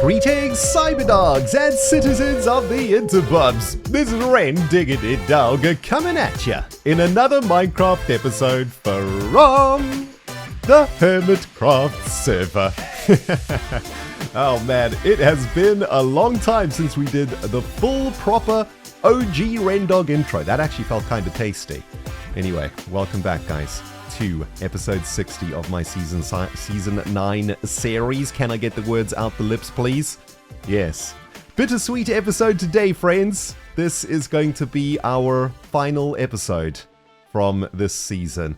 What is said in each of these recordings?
Greetings, cyberdogs and citizens of the interbubs. This is Rendog coming at ya in another Minecraft episode from the HermitCraft server. Oh man, it has been a long time since we did the full proper OG Rendog intro. That actually felt kind of tasty. Anyway, welcome back guys to episode 60 of my season 9 series. Can I get the words out the lips, please? Yes. Bittersweet episode today, friends. This is going to be our final episode from this season.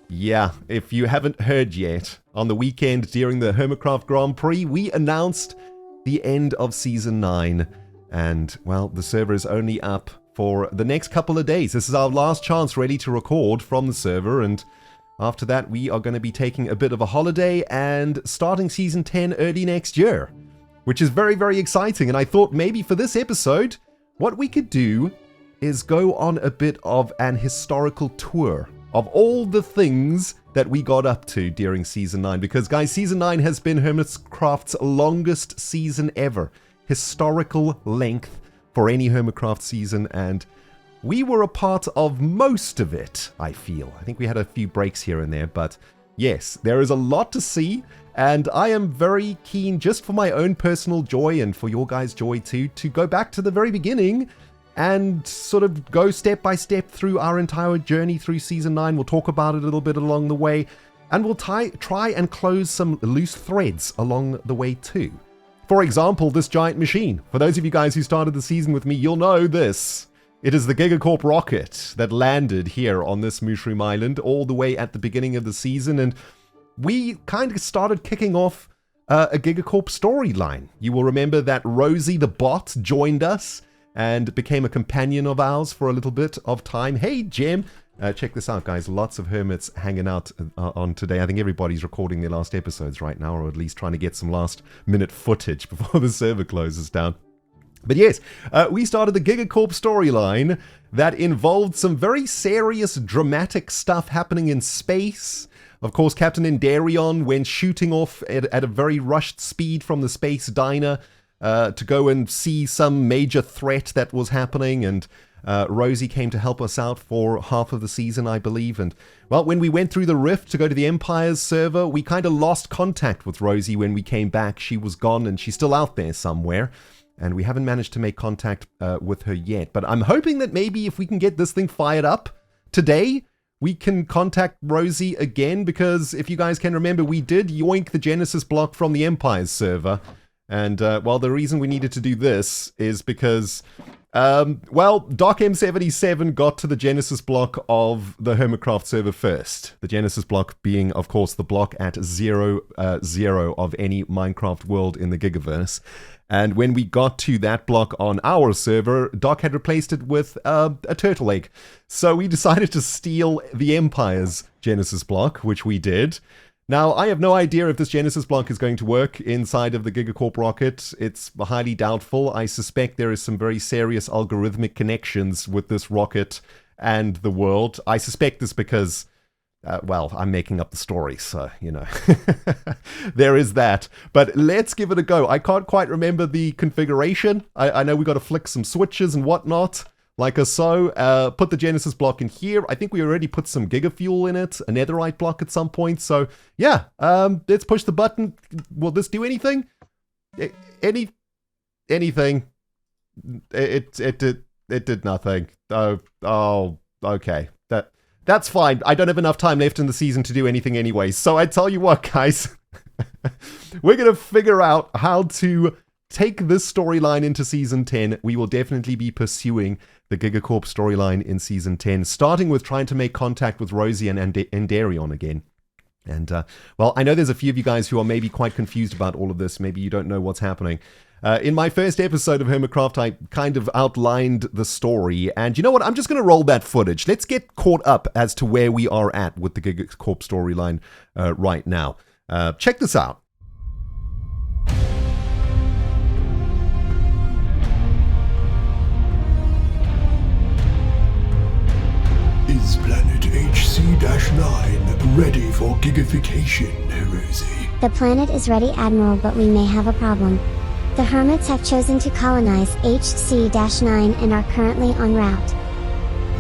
Yeah, if you haven't heard yet, on the weekend during the HermitCraft Grand Prix, we announced the end of season 9. And, well, the server is only up for the next couple of days. This is our last chance ready to record from the server, and after that, we are going to be taking a bit of a holiday and starting Season 10 early next year, which is very, very exciting. And I thought maybe for this episode, what we could do is go on a bit of an historical tour of all the things that we got up to during Season 9. Because, guys, Season 9 has been HermitCraft's longest season ever. Historical length for any HermitCraft season, and we were a part of most of it, I feel. I think we had a few breaks here and there, but yes, there is a lot to see, and I am very keen, just for my own personal joy and for your guys' joy too, to go back to the very beginning and sort of go step by step through our entire journey through Season 9. We'll talk about it a little bit along the way, and we'll try and close some loose threads along the way too. For example, this giant machine. For those of you guys who started the season with me, you'll know this. It is the GIGACORP rocket that landed here on this Mushroom Island all the way at the beginning of the season, and we kind of started kicking off a GIGACORP storyline. You will remember that Rosie the bot joined us and became a companion of ours for a little bit of time. Hey, Jim! Check this out, guys. Lots of hermits hanging out on today. I think everybody's recording their last episodes right now, or at least trying to get some last-minute footage before the server closes down. But yes, we started the GIGACORP storyline that involved some very serious, dramatic stuff happening in space. Of course, Captain Endarion went shooting off at a very rushed speed from the space diner to go and see some major threat that was happening, and Rosie came to help us out for half of the season, I believe. And, well, when we went through the rift to go to the Empire's server, we kind of lost contact with Rosie when we came back. She was gone, and she's still out there somewhere. And we haven't managed to make contact with her yet. But I'm hoping that maybe if we can get this thing fired up today, we can contact Rosie again. Because if you guys can remember, we did yoink the Genesis block from the Empire's server. And, well, the reason we needed to do this is because, well, Doc M77 got to the Genesis block of the HermitCraft server first. The Genesis block being, of course, the block at 0, 0 of any Minecraft world in the Gigaverse. And when we got to that block on our server, Doc had replaced it with a turtle egg. So we decided to steal the Empire's Genesis block, which we did. Now, I have no idea if this Genesis block is going to work inside of the GIGACORP rocket. It's highly doubtful. I suspect there is some very serious algorithmic connections with this rocket and the world. I suspect this because, well, I'm making up the story, so, you know, there is that. But let's give it a go. I can't quite remember the configuration. I know we got to flick some switches and whatnot, like so. Put the Genesis block in here. I think we already put some Gigafuel in it, a netherite block at some point. So, yeah, let's push the button. Will this do anything? Anything. It did nothing. Oh, okay. That's fine. I don't have enough time left in the season to do anything anyway. So I tell you what, guys. We're going to figure out how to take this storyline into Season 10. We will definitely be pursuing the GIGACORP storyline in Season 10, starting with trying to make contact with Rosie and Endarion again. And, well, I know there's a few of you guys who are maybe quite confused about all of this. Maybe you don't know what's happening. In my first episode of HermitCraft, I kind of outlined the story, and you know what? I'm just going to roll that footage. Let's get caught up as to where we are at with the GIGACORP storyline right now. Check this out. Is planet HC-9 ready for gigification, Rosie? The planet is ready, Admiral, but we may have a problem. The Hermits have chosen to colonize HC-9 and are currently en route.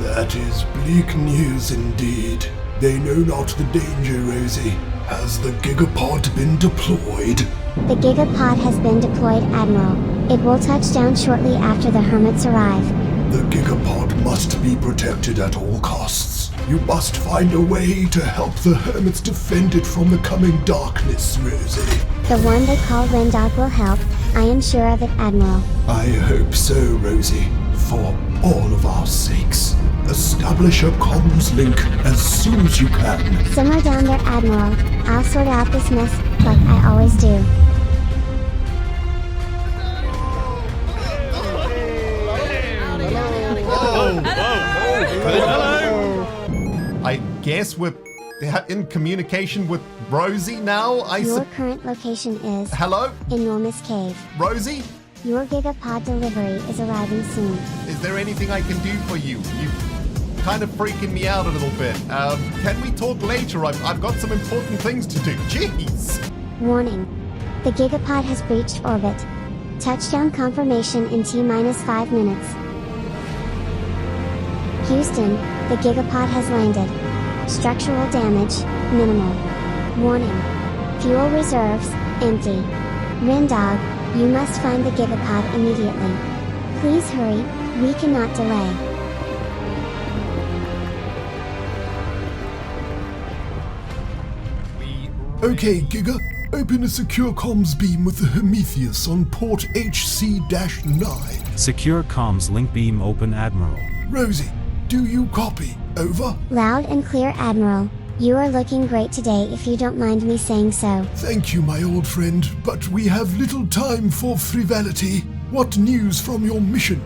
That is bleak news indeed. They know not the danger, Rosie. Has the GIGAPOD been deployed? The GIGAPOD has been deployed, Admiral. It will touch down shortly after the Hermits arrive. The GIGAPOD must be protected at all costs. You must find a way to help the Hermits defend it from the coming darkness, Rosie. The one they call Rendog will help. I am sure of it, Admiral. I hope so, Rosie. For all of our sakes. Establish a comms link as soon as you can. Simmer down there, Admiral. I'll sort out this mess, like I always do. I guess we're in communication with Rosie now. Your current location is... Hello? Enormous Cave. Rosie? Your GIGAPOD delivery is arriving soon. Is there anything I can do for you? You're kind of freaking me out a little bit. Can we talk later? I've got some important things to do. Jeez! Warning. The GIGAPOD has breached orbit. Touchdown confirmation in T-minus 5 minutes. Houston, the GIGAPOD has landed. Structural damage, minimal. Warning. Fuel reserves, empty. Rendog, you must find the GIGAPOD immediately. Please hurry, we cannot delay. Okay, Giga. Open a secure comms beam with the Prometheus on port HC-9. Secure comms link beam open, Admiral. Rosie, do you copy? Over? Loud and clear, Admiral. You are looking great today, if you don't mind me saying so. Thank you, my old friend, but we have little time for frivolity. What news from your mission?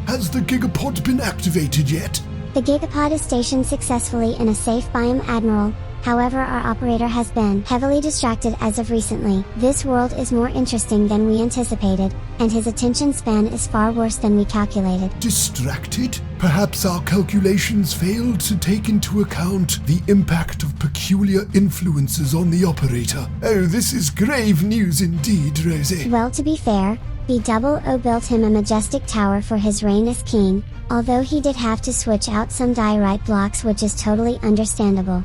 Has the GIGAPOD been activated yet? The GIGAPOD is stationed successfully in a safe biome, Admiral. However, our operator has been heavily distracted as of recently. This world is more interesting than we anticipated, and his attention span is far worse than we calculated. Distracted? Perhaps our calculations failed to take into account the impact of peculiar influences on the operator. Oh, this is grave news indeed, Rosie. Well, to be fair, B-double-O built him a majestic tower for his reign as king, although he did have to switch out some diorite blocks, which is totally understandable.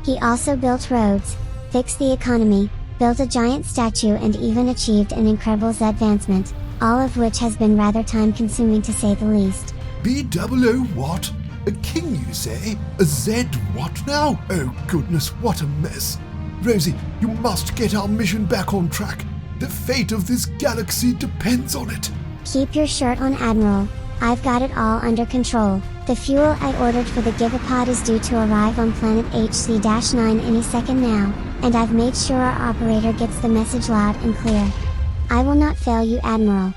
He also built roads, fixed the economy, built a giant statue, and even achieved an incredible Z advancement, all of which has been rather time-consuming to say the least. B-double-O what? A king, you say? A Z what now? Oh goodness, what a mess. Rosie, you must get our mission back on track. The fate of this galaxy depends on it. Keep your shirt on, Admiral. I've got it all under control. The fuel I ordered for the GIGAPOD is due to arrive on planet HC-9 any second now, and I've made sure our operator gets the message loud and clear. I will not fail you, Admiral.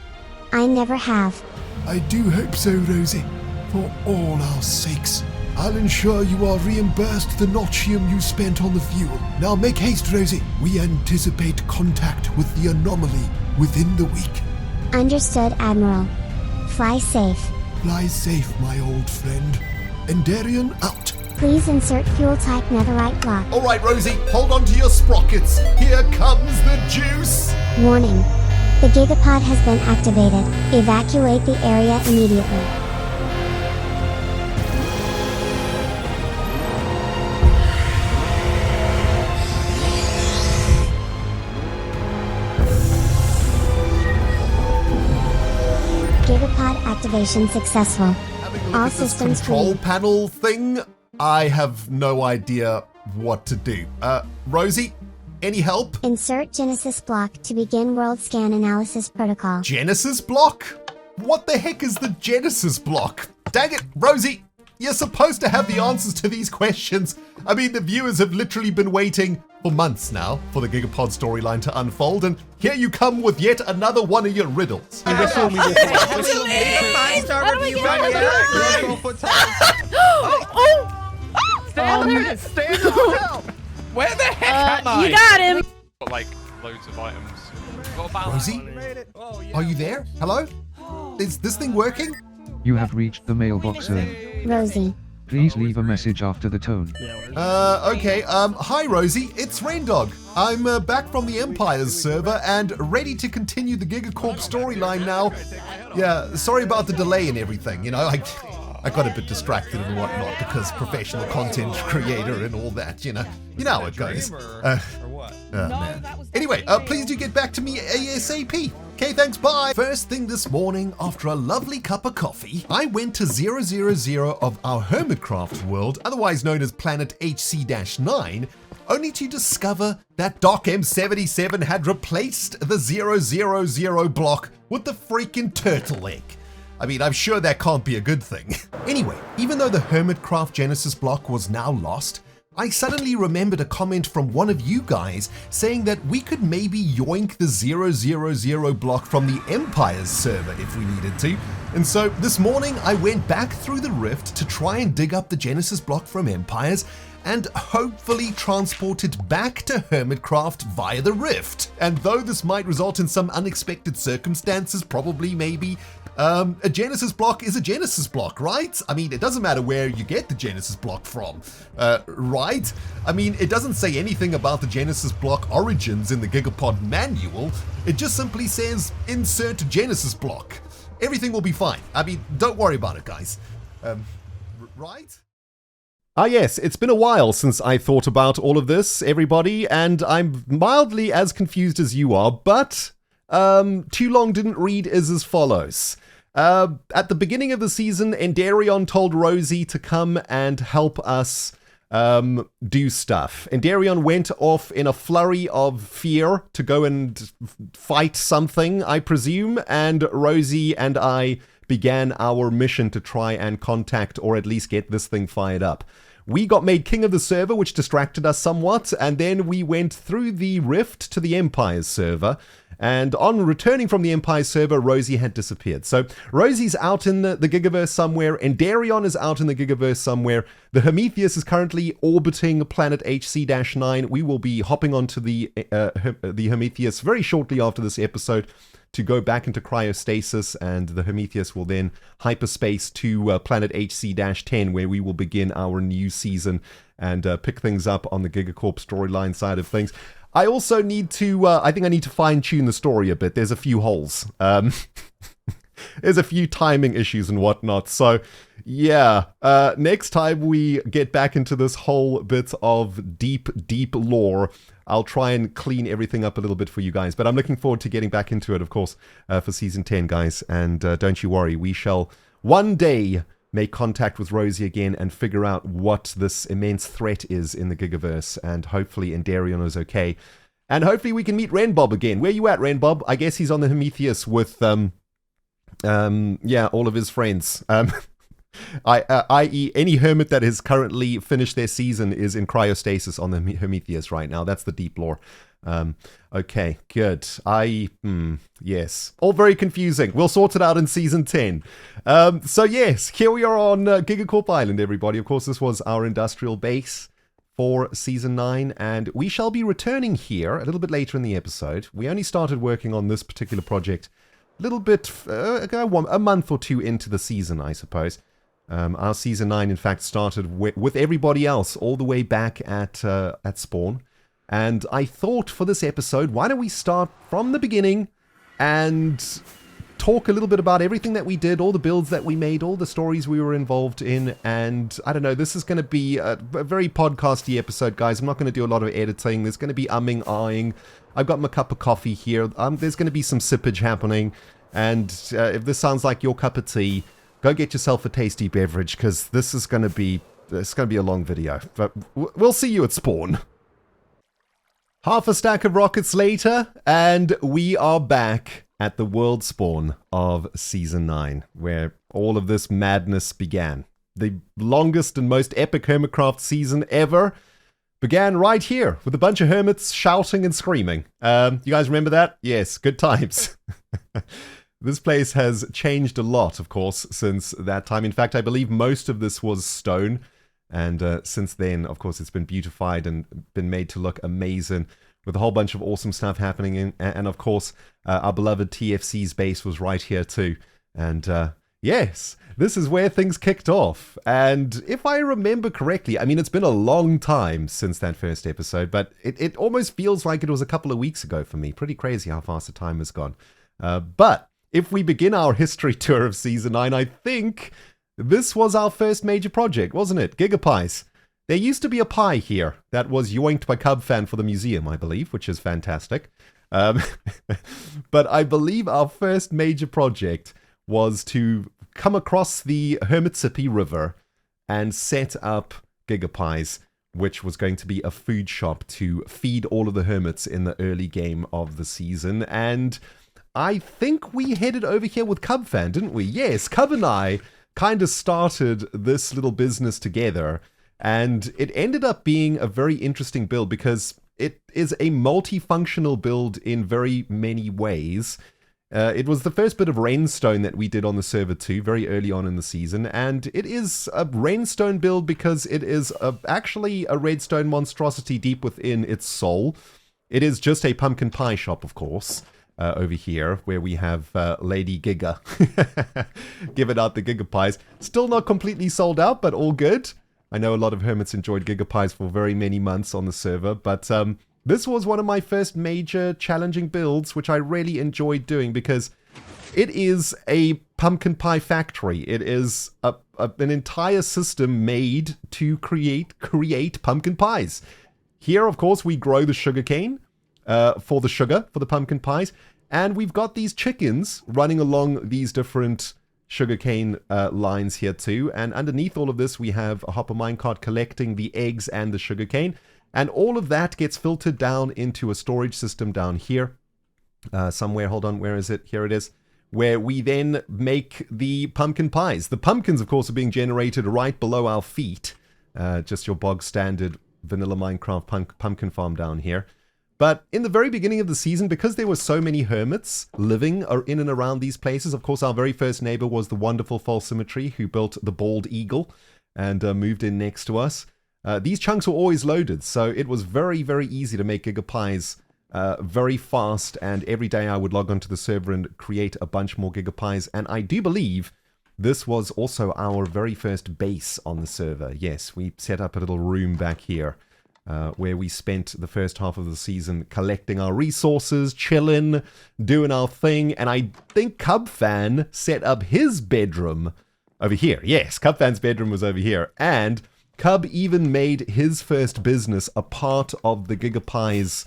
I never have. I do hope so, Rosie. For all our sakes. I'll ensure you are reimbursed the notchium you spent on the fuel. Now make haste, Rosie. We anticipate contact with the anomaly within the week. Understood, Admiral. Fly safe. Fly safe, my old friend. Endarian out. Please insert fuel type netherite block. Alright, Rosie, hold on to your sprockets. Here comes the juice. Warning. The GIGAPOD has been activated. Evacuate the area immediately. GIGAPOD activation successful. Having a look All at this systems control green. panel thing, I have no idea what to do. Rosie, any help? Insert Genesis block to begin world scan analysis protocol. Genesis block? What the heck is the Genesis block? Dang it, Rosie! You're supposed to have the answers to these questions. I mean, the viewers have literally been waiting for months now for the GIGAPOD storyline to unfold, and here you come with yet another one of your riddles. Where the heck am I? You got him! Got like loads of items. Rosie? Are you there? Hello? Is this thing working? You have reached the mailbox zone. Rosie. Please leave a message after the tone. Okay, hi Rosie, it's Rendog. I'm back from the Empire's server and ready to continue the GIGACORP storyline now. Yeah, sorry about the delay and everything, you know, I got a bit distracted and whatnot because professional content creator and all that, you know how it goes. Man. Anyway, please do get back to me ASAP. Okay, thanks, bye. First thing this morning, after a lovely cup of coffee, I went to 000 of our HermitCraft world, otherwise known as Planet HC-9, only to discover that Doc M77 had replaced the 000 block with the freaking turtle egg. I mean, I'm sure that can't be a good thing. Anyway, even though the HermitCraft Genesis block was now lost, I suddenly remembered a comment from one of you guys saying that we could maybe yoink the 000 block from the Empire's server if we needed to. And so this morning I went back through the rift to try and dig up the Genesis block from Empire's and hopefully transport it back to HermitCraft via the rift. And though this might result in some unexpected circumstances, probably maybe, a Genesis block is a Genesis block, right? I mean, it doesn't matter where you get the Genesis block from, right? I mean, it doesn't say anything about the Genesis block origins in the GIGAPOD manual. It just simply says, insert Genesis block. Everything will be fine. I mean, don't worry about it, guys. Right? Ah yes, it's been a while since I thought about all of this, everybody, and I'm mildly as confused as you are, but Too Long Didn't Read is as follows. At the beginning of the season, Endarion told Rosie to come and help us do stuff. Endarion went off in a flurry of fear to go and fight something, I presume, and Rosie and I began our mission to try and contact or at least get this thing fired up. We got made king of the server, which distracted us somewhat, and then we went through the rift to the Empire's server, and on returning from the Empire server, Rosie had disappeared. So Rosie's out in the Gigaverse somewhere, Endarion is out in the Gigaverse somewhere, the Prometheus is currently orbiting planet HC-9. We will be hopping onto the Prometheus very shortly after this episode to go back into cryostasis, and the Prometheus will then hyperspace to planet HC-10, where we will begin our new season and pick things up on the GIGACORP storyline side of things. I also need to, I think I need to fine-tune the story a bit. There's a few holes. There's a few timing issues and whatnot. So, yeah, next time we get back into this whole bit of deep, deep lore, I'll try and clean everything up a little bit for you guys. But I'm looking forward to getting back into it, of course, for Season 10, guys. And don't you worry, we shall one day make contact with Rosie again and figure out what this immense threat is in the Gigaverse. And hopefully Endarion is okay. And hopefully we can meet Renbob again. Where you at, Renbob? I guess he's on the Prometheus with, yeah, all of his friends. I.e. any hermit that has currently finished their season is in cryostasis on the Prometheus right now. That's the deep lore. Okay, good. Yes. All very confusing. We'll sort it out in Season 10. So yes, here we are on GIGACORP Island, everybody. Of course, this was our industrial base for Season 9, and we shall be returning here a little bit later in the episode. We only started working on this particular project a little bit, a month or two into the season, I suppose. Our Season 9, in fact, started with everybody else all the way back at Spawn. And I thought for this episode, why don't we start from the beginning and talk a little bit about everything that we did, all the builds that we made, all the stories we were involved in. And I don't know, this is going to be a very podcasty episode, guys. I'm not going to do a lot of editing. There's going to be umming, ahhing. I've got my cup of coffee here. There's going to be some sippage happening. And if this sounds like your cup of tea, go get yourself a tasty beverage, because this is going to be a long video. But we'll see you at Spawn. Half a stack of rockets later, and we are back at the world spawn of Season 9, where all of this madness began. The longest and most epic HermitCraft season ever began right here, with a bunch of hermits shouting and screaming. You guys remember that? Yes, good times. This place has changed a lot, of course, since that time. In fact, I believe most of this was stone. And since then, of course, it's been beautified and been made to look amazing with a whole bunch of awesome stuff happening. And of course, our beloved TFC's base was right here too. And Yes, this is where things kicked off. And if I remember correctly, I mean, it's been a long time since that first episode, but it almost feels like it was a couple of weeks ago for me. Pretty crazy how fast the time has gone. But if we begin our history tour of Season 9, I think this was our first major project, wasn't it? GigaPies. There used to be a pie here that was yoinked by CubFan for the museum, I believe, which is fantastic. But I believe our first major project was to come across the Hermitsippi River and set up GigaPies, which was going to be a food shop to feed all of the hermits in the early game of the season. And I think we headed over here with CubFan, didn't we? Yes, Cub and I kind of started this little business together, and it ended up being a very interesting build because it is a multifunctional build in very many ways. It was the first bit of Redstone that we did on the server too, very early on in the season, and it is a Redstone build because it is actually a Redstone monstrosity deep within its soul. It is just a pumpkin pie shop, of course, over here, where we have Lady Giga giving out the GigaPies. Still not completely sold out, but all good. I know a lot of hermits enjoyed GigaPies for very many months on the server, but this was one of my first major challenging builds, which I really enjoyed doing because it is a pumpkin pie factory. It is an entire system made to create pumpkin pies. Here, of course, we grow the sugarcane for the sugar, for the pumpkin pies, and we've got these chickens running along these different sugarcane lines here too, and underneath all of this we have a hopper minecart collecting the eggs and the sugarcane. And all of that gets filtered down into a storage system down here. Somewhere, hold on, where is it? Here it is. Where we then make the pumpkin pies. The pumpkins, of course, are being generated right below our feet. Just your bog standard vanilla Minecraft pumpkin farm down here. But in the very beginning of the season, because there were so many hermits living in and around these places, of course, our very first neighbor was the wonderful False Symmetry, who built the Bald Eagle and moved in next to us. These chunks were always loaded, so it was very, very easy to make GigaPies very fast, and every day I would log onto the server and create a bunch more GigaPies, and I do believe this was also our very first base on the server. Yes, we set up a little room back here where we spent the first half of the season collecting our resources, chilling, doing our thing, and I think CubFan set up his bedroom over here. Yes, CubFan's bedroom was over here, and Cub even made his first business a part of the GigaPies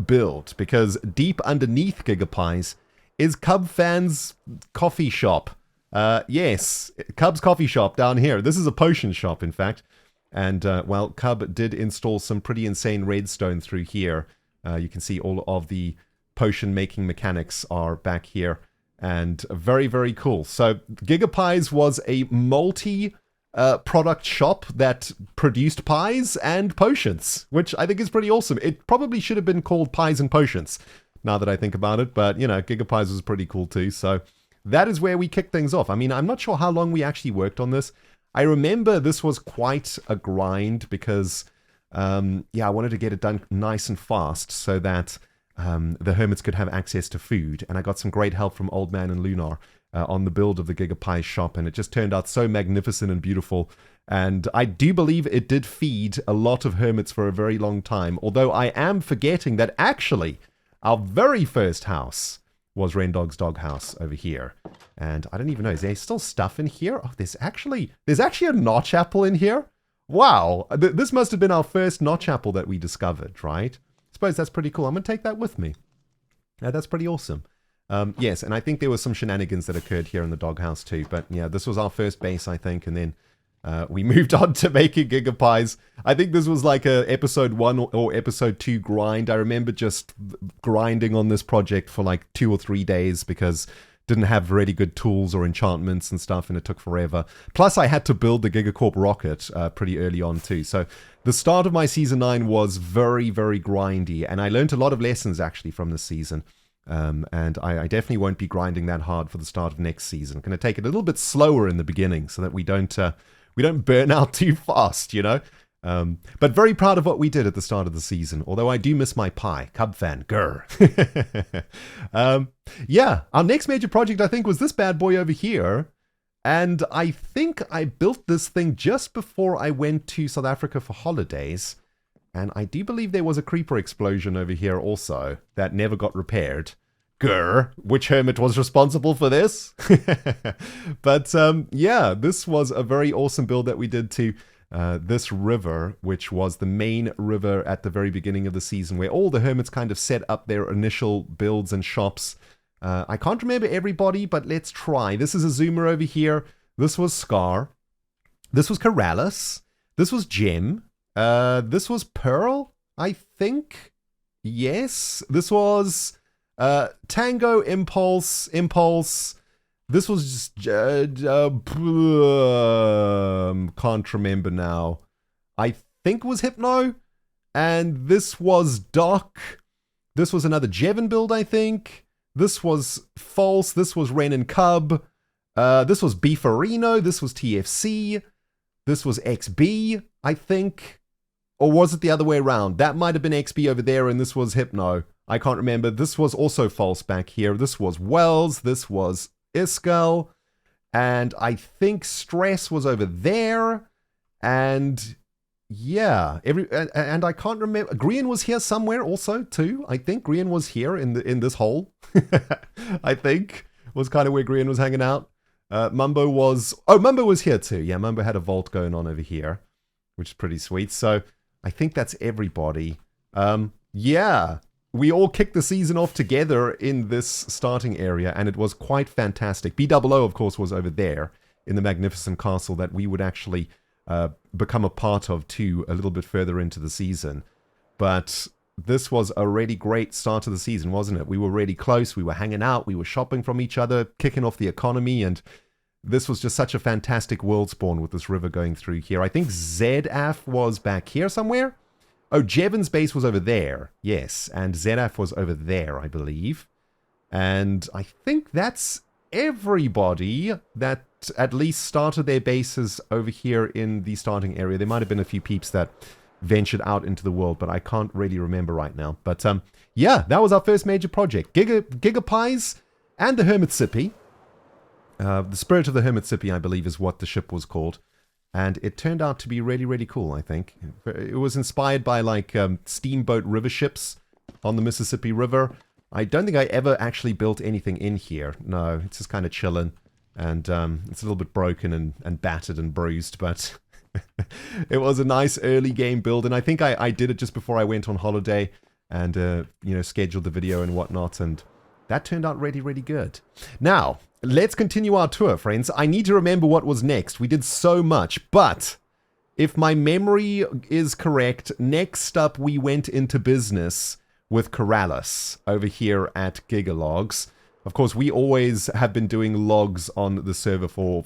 build, because deep underneath GigaPies is CubFan's coffee shop. Yes, Cub's coffee shop down here. This is a potion shop, in fact. And, well, Cub did install some pretty insane redstone through here. You can see all of the potion-making mechanics are back here. And very, very cool. So, GigaPies was a multi-product shop that produced pies and potions, which I think is pretty awesome. It probably should have been called Pies and Potions, now that I think about it. But, you know, GigaPies was pretty cool too. So, that is where we kicked things off. I mean, I'm not sure how long we actually worked on this. I remember this was quite a grind because, yeah, I wanted to get it done nice and fast so that the hermits could have access to food. And I got some great help from Old Man and Lunar on the build of the GigaPie shop. And it just turned out so magnificent and beautiful. And I do believe it did feed a lot of hermits for a very long time. Although I am forgetting that actually our very first house was Rendog's doghouse over here. And I don't even know, is there still stuff in here? Oh, there's actually a notch apple in here? Wow, this must have been our first notch apple that we discovered, right? I suppose that's pretty cool. I'm going to take that with me. That's pretty awesome. Yes, and I think there was some shenanigans that occurred here in the doghouse too. But yeah, this was our first base, I think, and then we moved on to making GigaPies. I think this was like a episode 1 or episode 2 grind. I remember just grinding on this project for like 2 or 3 days because didn't have really good tools or enchantments and stuff, and it took forever. Plus, I had to build the GigaCorp rocket pretty early on too. So the start of my Season 9 was very, very grindy, and I learned a lot of lessons actually from this season. And I definitely won't be grinding that hard for the start of next season. I'm going to take it a little bit slower in the beginning so that we don't burn out too fast, you know. But very proud of what we did at the start of the season. Although I do miss my pie. Cub fan, grr. Yeah, our next major project, I think, was this bad boy over here. And I think I built this thing just before I went to South Africa for holidays. And I do believe there was a creeper explosion over here also that never got repaired. Grr, which hermit was responsible for this? But yeah, this was a very awesome build that we did to this river, which was the main river at the very beginning of the season, where all the hermits kind of set up their initial builds and shops. I can't remember everybody, but let's try. This is a zoomer over here. This was Scar. This was Keralis. This was Gem. This was Pearl, I think. Yes. This was Tango, Impulse. This was just, can't remember now. I think it was Hypno. And this was Doc. This was another Jevon build, I think. This was False. This was Ren and Cub. This was Beefarino. This was TFC. This was XB, I think. Or was it the other way around? That might have been XB over there, and this was Hypno. I can't remember. This was also False back here. This was Wells. This was Iskal. And I think Stress was over there. And yeah, and I can't remember. Grian was here somewhere also too. I think Grian was here in this hole. I think was kind of where Grian was hanging out. Mumbo was here too. Yeah, Mumbo had a vault going on over here, which is pretty sweet. So I think that's everybody. Yeah, we all kicked the season off together in this starting area, and it was quite fantastic. BOO, of course, was over there in the magnificent castle that we would actually become a part of too a little bit further into the season. But this was a really great start to the season, wasn't it? We were really close. We were hanging out. We were shopping from each other, kicking off the economy, and this was just such a fantastic world spawn with this river going through here. I think ZAF was back here somewhere. Oh, Jevon's base was over there. Yes, and ZAF was over there, I believe. And I think that's everybody that at least started their bases over here in the starting area. There might have been a few peeps that ventured out into the world, but I can't really remember right now. But yeah, that was our first major project. GigaPies and the Hermit Sippy. The Spirit of the Hermit Sippy, I believe, is what the ship was called. And it turned out to be really, really cool, I think. It was inspired by, like, steamboat river ships on the Mississippi River. I don't think I ever actually built anything in here. No, it's just kind of chilling. And it's a little bit broken and battered and bruised, but it was a nice early game build. And I think I did it just before I went on holiday and, you know, scheduled the video and whatnot. And that turned out really, really good. Now, let's continue our tour, friends. I need to remember what was next. We did so much, but if my memory is correct, next up we went into business with Keralis over here at Gigalogs. Of course, we always have been doing logs on the server for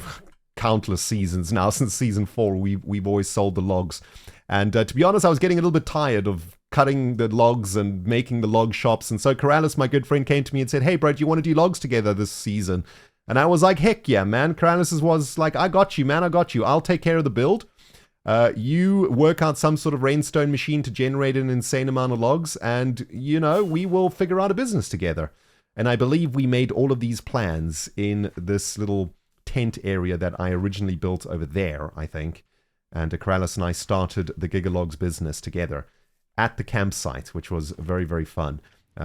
countless seasons now. Since season 4, we've always sold the logs. And to be honest, I was getting a little bit tired of cutting the logs and making the log shops. And so Keralis, my good friend, came to me and said, "Hey, bro, do you want to do logs together this season?" And I was like, heck yeah, man. Keralis was like, "I got you, man. I got you. I'll take care of the build. You work out some sort of rainstone machine to generate an insane amount of logs. And, you know, we will figure out a business together." And I believe we made all of these plans in this little tent area that I originally built over there, I think. And Keralis and I started the Gigalogs business together at the campsite, which was very, very fun.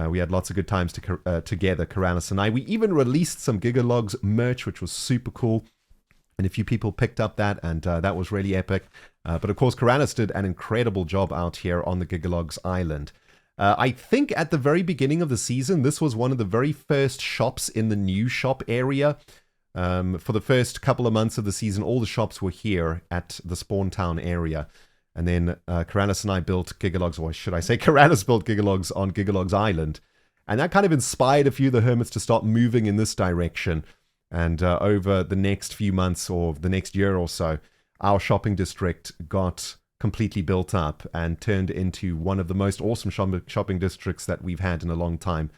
We had lots of good times together, Keralis and I. We even released some Gigalogs merch, which was super cool. And a few people picked up that, and that was really epic. But of course, Keralis did an incredible job out here on the Gigalogs island. I think at the very beginning of the season, this was one of the very first shops in the new shop area. For the first couple of months of the season, all the shops were here at the Spawn Town area. And then Keralis and I built Gigalogs, or should I say Keralis built Gigalogs on Gigalogs Island. And that kind of inspired a few of the hermits to start moving in this direction. And over the next few months or the next year or so, our shopping district got completely built up and turned into one of the most awesome shopping districts that we've had in a long time.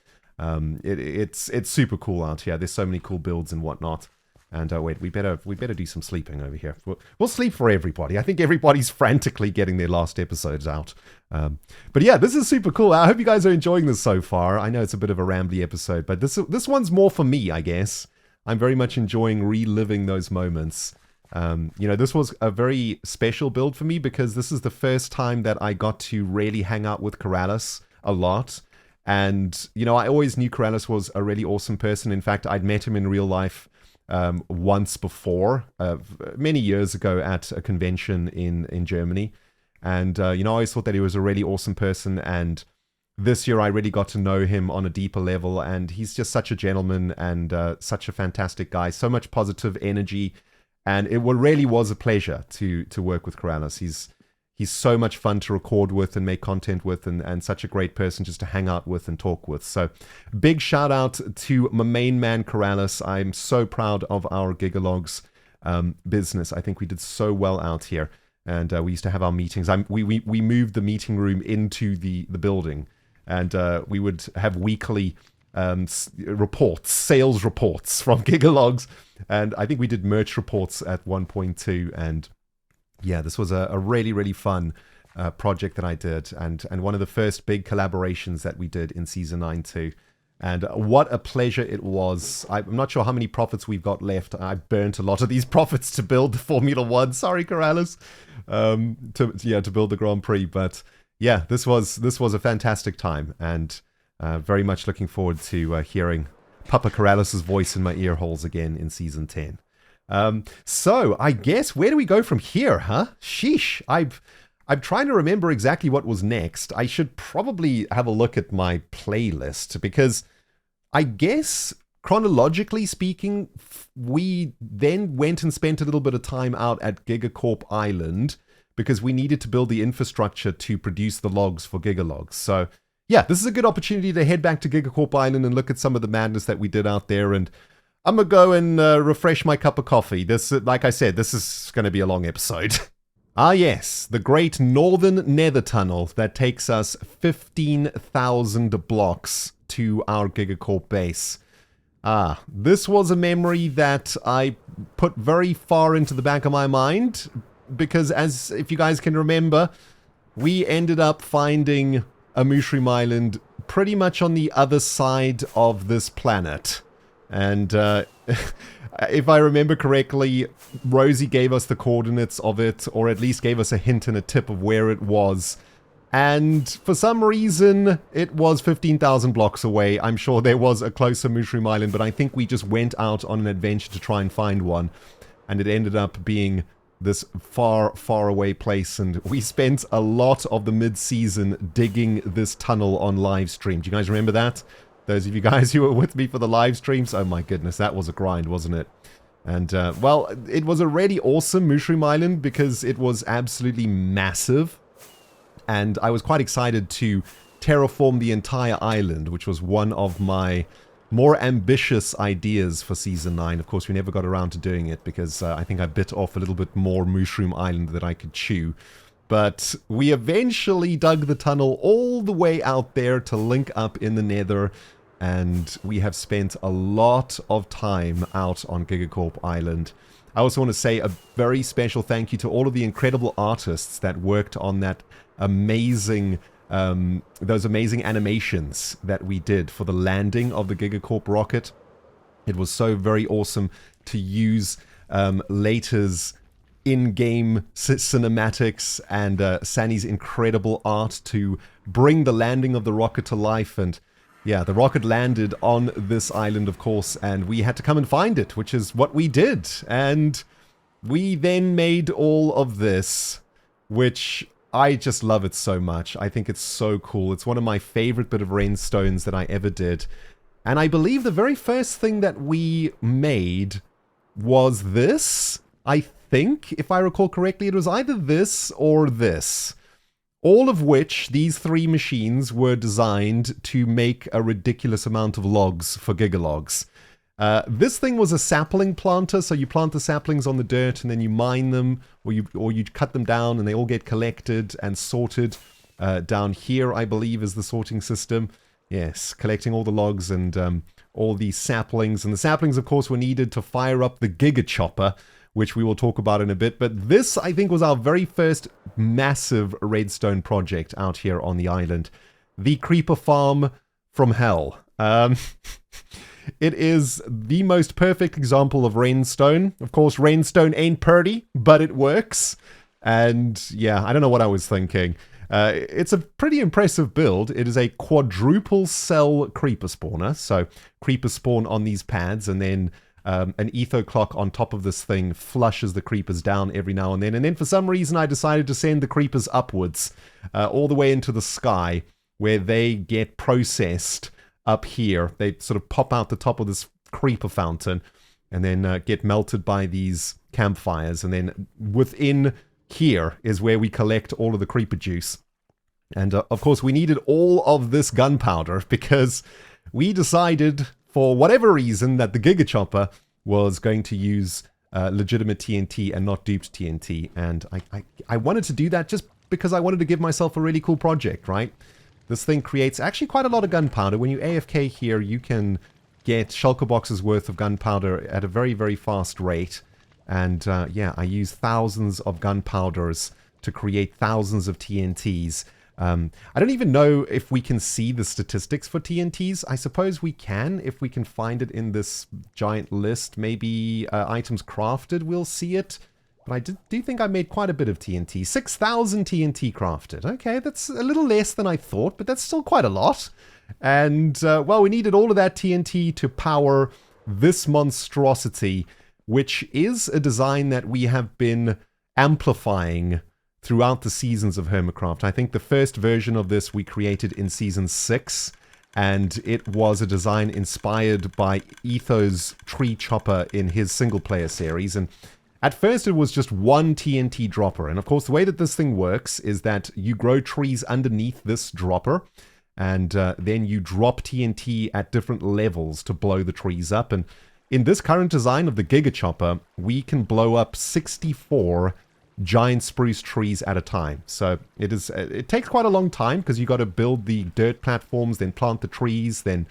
It's super cool out here. There's so many cool builds and whatnot. And wait, we better do some sleeping over here. We'll sleep for everybody. I think everybody's frantically getting their last episodes out. But yeah, this is super cool. I hope you guys are enjoying this so far. I know it's a bit of a rambly episode, but this one's more for me, I guess. I'm very much enjoying reliving those moments. This was a very special build for me because this is the first time that I got to really hang out with Keralis a lot. And, I always knew Keralis was a really awesome person. In fact, I'd met him in real life once before, many years ago at a convention in Germany. And, I always thought that he was a really awesome person. And this year I really got to know him on a deeper level. And he's just such a gentleman and such a fantastic guy. So much positive energy. And it really was a pleasure to work with Keralis. He's so much fun to record with and make content with, and such a great person just to hang out with and talk with. So big shout out to my main man Keralis. I'm so proud of our Gigalogs business. I think we did so well out here. And we used to have our meetings. We moved the meeting room into the building. And we would have weekly reports, sales reports from Gigalogs. And I think we did merch reports at one point too. And yeah, this was a really, really fun project that I did, and one of the first big collaborations that we did in Season 9 too. And what a pleasure it was. I'm not sure how many profits we've got left. I burnt a lot of these profits to build the Formula 1. Sorry, Keralis. To build the Grand Prix. But yeah, this was a fantastic time, and very much looking forward to hearing Papa Keralis' voice in my ear holes again in Season 10. So I guess where do we go from here, huh? Sheesh. I'm trying to remember exactly what was next. I should probably have a look at my playlist, because I guess chronologically speaking, we then went and spent a little bit of time out at GigaCorp Island because we needed to build the infrastructure to produce the logs for Gigalogs. So yeah, this is a good opportunity to head back to GigaCorp Island and look at some of the madness that we did out there. And I'm going to go and refresh my cup of coffee. This, like I said, this is going to be a long episode. Ah yes, the great northern nether tunnel that takes us 15,000 blocks to our GigaCorp base. This was a memory that I put very far into the back of my mind, because if you guys can remember, we ended up finding a Mushroom Island pretty much on the other side of this planet. And if I remember correctly, Rosie gave us the coordinates of it, or at least gave us a hint and a tip of where it was. And for some reason, it was 15,000 blocks away. I'm sure there was a closer Mushroom Island, but I think we just went out on an adventure to try and find one. And it ended up being this far, far away place. And we spent a lot of the mid-season digging this tunnel on live stream. Do you guys remember that? Those of you guys who were with me for the live streams, oh my goodness, that was a grind, wasn't it? And, well, it was a really awesome Mushroom Island because it was absolutely massive. And I was quite excited to terraform the entire island, which was one of my more ambitious ideas for Season 9. Of course, we never got around to doing it because I think I bit off a little bit more Mushroom Island than I could chew. But we eventually dug the tunnel all the way out there to link up in the nether. And we have spent a lot of time out on GigaCorp Island. I also want to say a very special thank you to all of the incredible artists that worked on that amazing, those amazing animations that we did for the landing of the GigaCorp rocket. It was so very awesome to use Later's in-game cinematics and Sanny's incredible art to bring the landing of the rocket to life. And yeah, the rocket landed on this island, of course, and we had to come and find it, which is what we did. And we then made all of this, which I just love it so much. I think it's so cool. It's one of my favorite bit of rainstones that I ever did. And I believe the very first thing that we made was this. I think, if I recall correctly, it was either this or this. All of which, these three machines were designed to make a ridiculous amount of logs for Gigalogs. This thing was a sapling planter, so you plant the saplings on the dirt and then you mine them, or you cut them down and they all get collected and sorted. Down here, I believe, is the sorting system. Yes, collecting all the logs and all the saplings. And the saplings, of course, were needed to fire up the Giga Chopper, which we will talk about in a bit. But this, I think, was our very first massive redstone project out here on the island. The Creeper Farm from Hell. It is the most perfect example of Redstone. Of course, Redstone ain't purty, but it works. And yeah, I don't know what I was thinking. It's a pretty impressive build. It is a quadruple cell creeper spawner. So creepers spawn on these pads, and then an etho clock on top of this thing flushes the creepers down every now and then. And then for some reason, I decided to send the creepers upwards, all the way into the sky, where they get processed up here. They sort of pop out the top of this creeper fountain and then get melted by these campfires. And then within here is where we collect all of the creeper juice. And of course, we needed all of this gunpowder because we decided, for whatever reason, that the Giga Chopper was going to use legitimate TNT and not duped TNT. And I wanted to do that just because I wanted to give myself a really cool project, right? This thing creates actually quite a lot of gunpowder. When you AFK here, you can get shulker boxes worth of gunpowder at a very, very fast rate. And yeah, I use thousands of gunpowders to create thousands of TNTs. I don't even know if we can see the statistics for TNTs. I suppose we can if we can find it in this giant list. Maybe items crafted, we'll see it. But I do think I made quite a bit of TNT. 6,000 TNT crafted. Okay, that's a little less than I thought, but that's still quite a lot. And, well, we needed all of that TNT to power this monstrosity, which is a design that we have been amplifying throughout the seasons of HermitCraft. I think the first version of this we created in Season 6, and it was a design inspired by Etho's tree chopper in his single-player series. And at first, it was just one TNT dropper. And of course, the way that this thing works is that you grow trees underneath this dropper, and then you drop TNT at different levels to blow the trees up. And in this current design of the Giga Chopper, we can blow up 64 giant spruce trees at a time. So it takes quite a long time because you got to build the dirt platforms, then plant the trees, then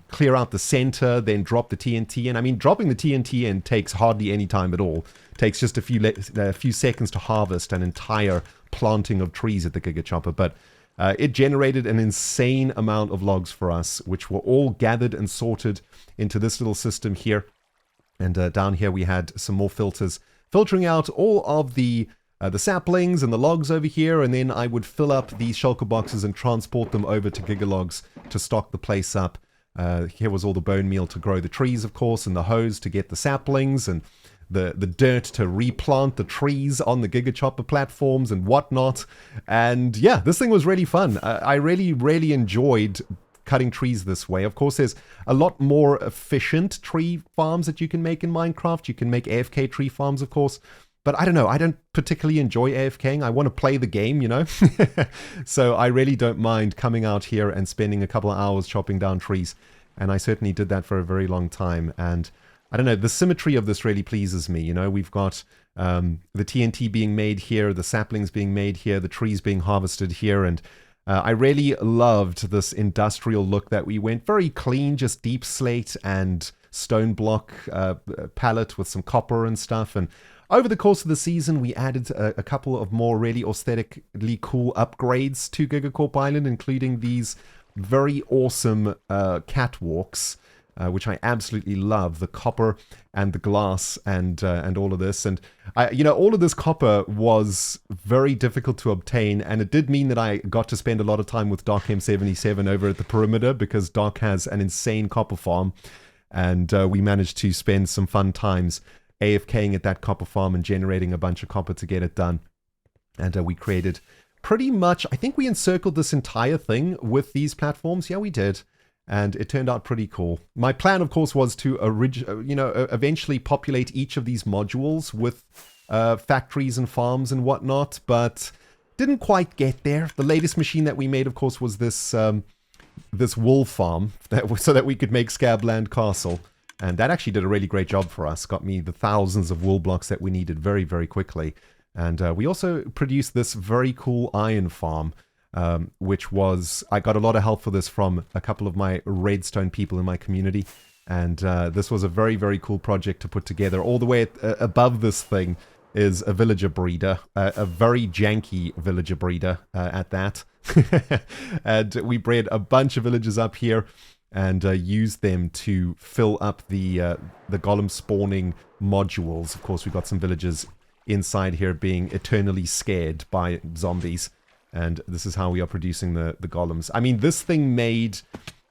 clear out the center, then drop the TNT. And I mean, dropping the TNT in takes hardly any time at all. It takes just a few seconds to harvest an entire planting of trees at the Giga Chopper. But it generated an insane amount of logs for us, which were all gathered and sorted into this little system here. And down here we had some more filters, filtering out all of the saplings and the logs over here, and then I would fill up these shulker boxes and transport them over to Gigalogs to stock the place up. Here was all the bone meal to grow the trees, of course, and the hose to get the saplings, and the dirt to replant the trees on the Giga Chopper platforms and whatnot. And yeah, this thing was really fun. I really, really enjoyed cutting trees this way. Of course, there's a lot more efficient tree farms that you can make in Minecraft. You can make AFK tree farms, of course. But I don't know, I don't particularly enjoy AFKing. I want to play the game, you know? So I really don't mind coming out here and spending a couple of hours chopping down trees. And I certainly did that for a very long time. And I don't know, the symmetry of this really pleases me. You know, we've got the TNT being made here, the saplings being made here, the trees being harvested here. And I really loved this industrial look that we went. Very clean, just deep slate and stone block palette with some copper and stuff. And over the course of the season, we added a couple of more really aesthetically cool upgrades to GigaCorp Island, including these very awesome catwalks, which I absolutely love. The copper and the glass and all of this. And, you know, all of this copper was very difficult to obtain, and it did mean that I got to spend a lot of time with Doc M77 over at the perimeter, because Doc has an insane copper farm, and we managed to spend some fun times AFKing at that copper farm and generating a bunch of copper to get it done. And we created pretty much, I think we encircled this entire thing with these platforms. Yeah, we did. And it turned out pretty cool. My plan, of course, was to eventually populate each of these modules with factories and farms and whatnot, but didn't quite get there. The latest machine that we made, of course, was this this wool farm so that we could make Scabland Castle. And that actually did a really great job for us. Got me the thousands of wool blocks that we needed very, very quickly. And we also produced this very cool iron farm, which was... I got a lot of help for this from a couple of my Redstone people in my community. And this was a very, very cool project to put together. All the way above this thing is a villager breeder. A very janky villager breeder at that. And we bred a bunch of villagers up here. and use them to fill up the golem spawning modules. Of course, we've got some villagers inside here being eternally scared by zombies, and this is how we are producing the golems. I mean, this thing made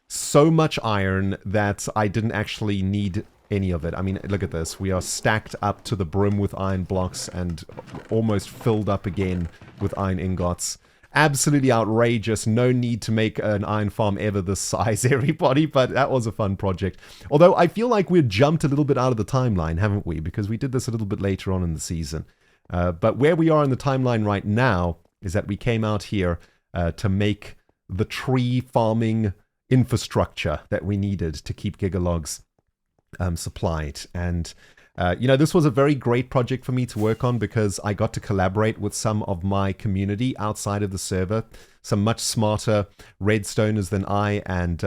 so much iron that I didn't actually need any of it. I mean, look at this. We are stacked up to the brim with iron blocks and almost filled up again with iron ingots. Absolutely outrageous. No need to make an iron farm ever this size, everybody, but that was a fun project. Although I feel like we've jumped a little bit out of the timeline, haven't we? Because we did this a little bit later on in the season. But where we are in the timeline right now is that we came out here to make the tree farming infrastructure that we needed to keep Gigalogs supplied. And this was a very great project for me to work on because I got to collaborate with some of my community outside of the server, some much smarter Redstoners than I, and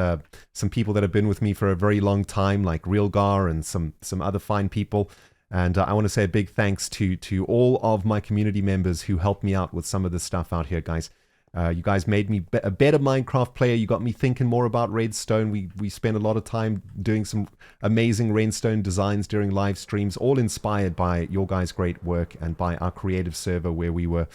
some people that have been with me for a very long time, like Realgar and some other fine people. And I want to say a big thanks to all of my community members who helped me out with some of this stuff out here, guys. You guys made me a better Minecraft player. You got me thinking more about Redstone. We spent a lot of time doing some amazing Redstone designs during live streams, all inspired by your guys' great work and by our creative server where we were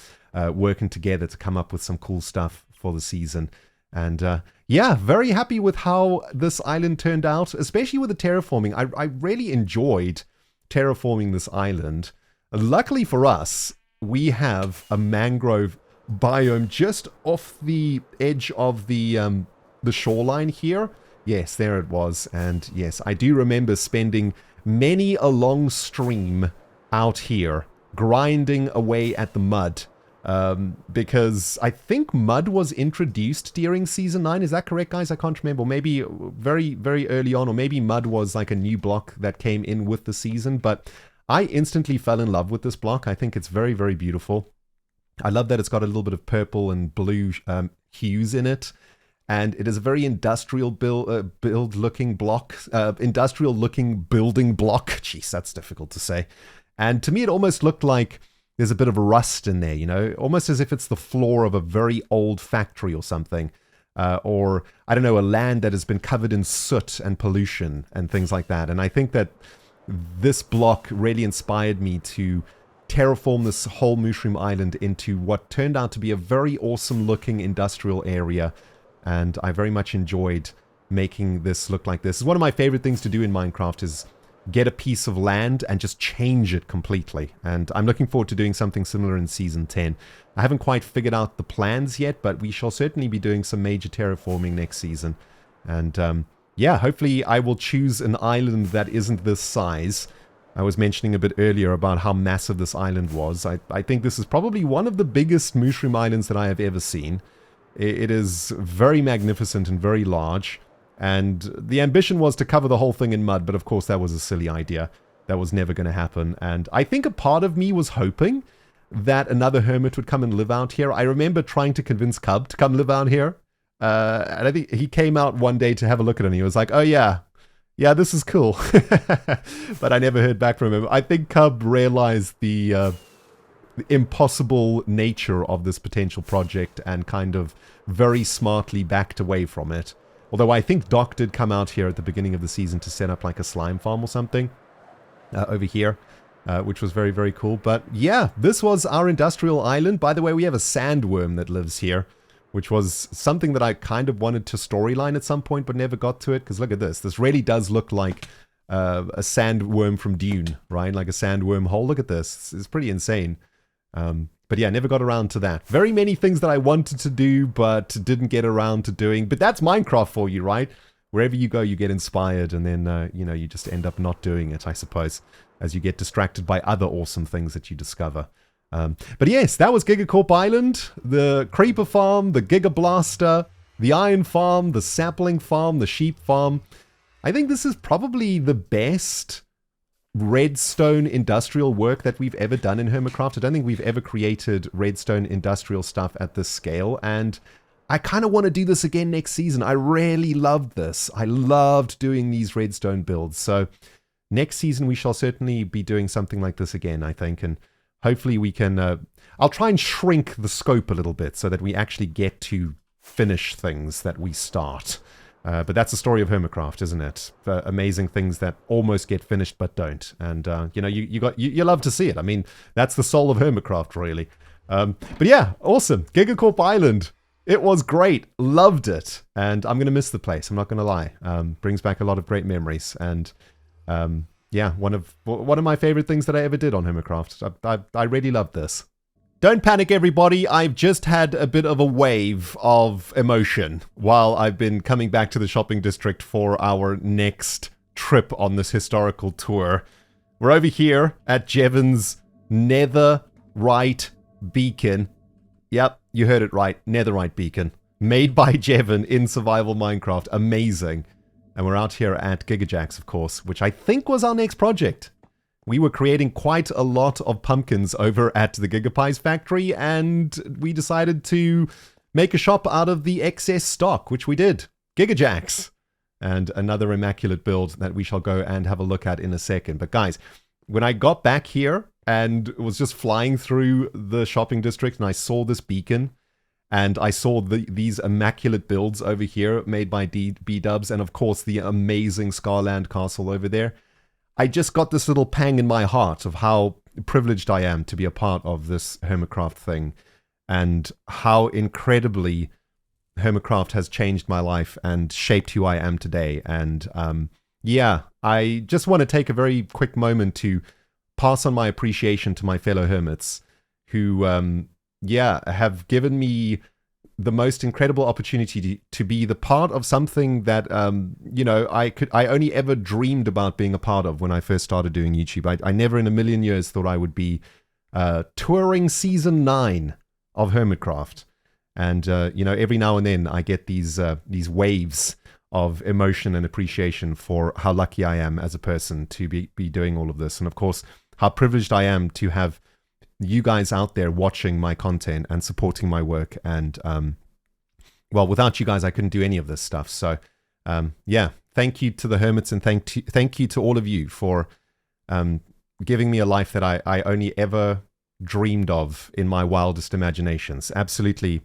working together to come up with some cool stuff for the season. And yeah, very happy with how this island turned out, especially with the terraforming. I really enjoyed terraforming this island. Luckily for us, we have a mangrove biome just off the edge of the shoreline here. Yes, there it was. And yes, I do remember spending many a long stream out here grinding away at the mud, because I think mud was introduced during season 9. Is that correct, guys? I can't remember. Maybe very, very early on, or maybe mud was like a new block that came in with the season. But I instantly fell in love with this block. I think it's very, very beautiful. I love that it's got a little bit of purple and blue hues in it. And it is a very industrial build-looking block. Industrial-looking building block. Jeez, that's difficult to say. And to me, it almost looked like there's a bit of rust in there, you know? Almost as if it's the floor of a very old factory or something. Or, I don't know, a land that has been covered in soot and pollution and things like that. And I think that this block really inspired me to terraform this whole Mushroom Island into what turned out to be a very awesome looking industrial area, and I very much enjoyed making this look like this. It's one of my favorite things to do in Minecraft is get a piece of land and just change it completely, and I'm looking forward to doing something similar in Season 10. I haven't quite figured out the plans yet, but we shall certainly be doing some major terraforming next season, and yeah, hopefully I will choose an island that isn't this size. I was mentioning a bit earlier about how massive this island was. I think this is probably one of the biggest mushroom islands that I have ever seen. It is very magnificent and very large. And the ambition was to cover the whole thing in mud, but of course that was a silly idea. That was never going to happen. And I think a part of me was hoping that another hermit would come and live out here. I remember trying to convince Cub to come live out here. And I think he came out one day to have a look at it and he was like, oh yeah, this is cool. But I never heard back from him. I think Cub realized the impossible nature of this potential project and kind of very smartly backed away from it. Although I think Doc did come out here at the beginning of the season to set up like a slime farm or something over here, which was very, very cool. But yeah, this was our industrial island. By the way, we have a sandworm that lives here, which was something that I kind of wanted to storyline at some point, but never got to it. Because look at this. This really does look like a sandworm from Dune, right? Like a sandworm hole. Look at this. It's pretty insane. But yeah, never got around to that. Very many things that I wanted to do, but didn't get around to doing. But that's Minecraft for you, right? Wherever you go, you get inspired, and then, you just end up not doing it, I suppose, as you get distracted by other awesome things that you discover. But yes, that was GigaCorp Island, the Creeper Farm, the Giga Blaster, the Iron Farm, the Sapling Farm, the Sheep Farm. I think this is probably the best redstone industrial work that we've ever done in HermitCraft. I don't think we've ever created redstone industrial stuff at this scale, and I kind of want to do this again next season. I really loved this. I loved doing these redstone builds. So next season we shall certainly be doing something like this again, I think, and hopefully we can... I'll try and shrink the scope a little bit so that we actually get to finish things that we start. But that's the story of HermitCraft, isn't it? Amazing things that almost get finished but don't. And, you know, you love to see it. I mean, that's the soul of HermitCraft, really. But yeah, awesome. GigaCorp Island. It was great. Loved it. And I'm going to miss the place. I'm not going to lie. Brings back a lot of great memories. And yeah, one of my favorite things that I ever did on HermitCraft. I really loved this. Don't panic, everybody. I've just had a bit of a wave of emotion while I've been coming back to the shopping district for our next trip on this historical tour. We're over here at Jevon's netherite beacon. Yep, you heard it right. Netherite beacon. Made by Jevon in survival Minecraft. Amazing. And we're out here at GIGAJACKS, of course, which I think was our next project. We were creating quite a lot of pumpkins over at the GigaPies factory, and we decided to make a shop out of the excess stock, which we did. GIGAJACKS. And another immaculate build that we shall go and have a look at in a second. But guys, when I got back here and was just flying through the shopping district and I saw this beacon, and I saw these immaculate builds over here made by B-Dubs, and of course the amazing Scabland Castle over there, I just got this little pang in my heart of how privileged I am to be a part of this HermitCraft thing, and how incredibly HermitCraft has changed my life and shaped who I am today. And yeah, I just want to take a very quick moment to pass on my appreciation to my fellow hermits who, yeah, have given me the most incredible opportunity to be the part of something that, you know, I only ever dreamed about being a part of when I first started doing YouTube. I never in a million years thought I would be touring season 9 of HermitCraft. And, you know, every now and then I get these waves of emotion and appreciation for how lucky I am as a person to be doing all of this. And of course, how privileged I am to have you guys out there watching my content and supporting my work. And, well, without you guys, I couldn't do any of this stuff. So, yeah, thank you to the hermits, and thank you to all of you for giving me a life that I only ever dreamed of in my wildest imaginations. Absolutely,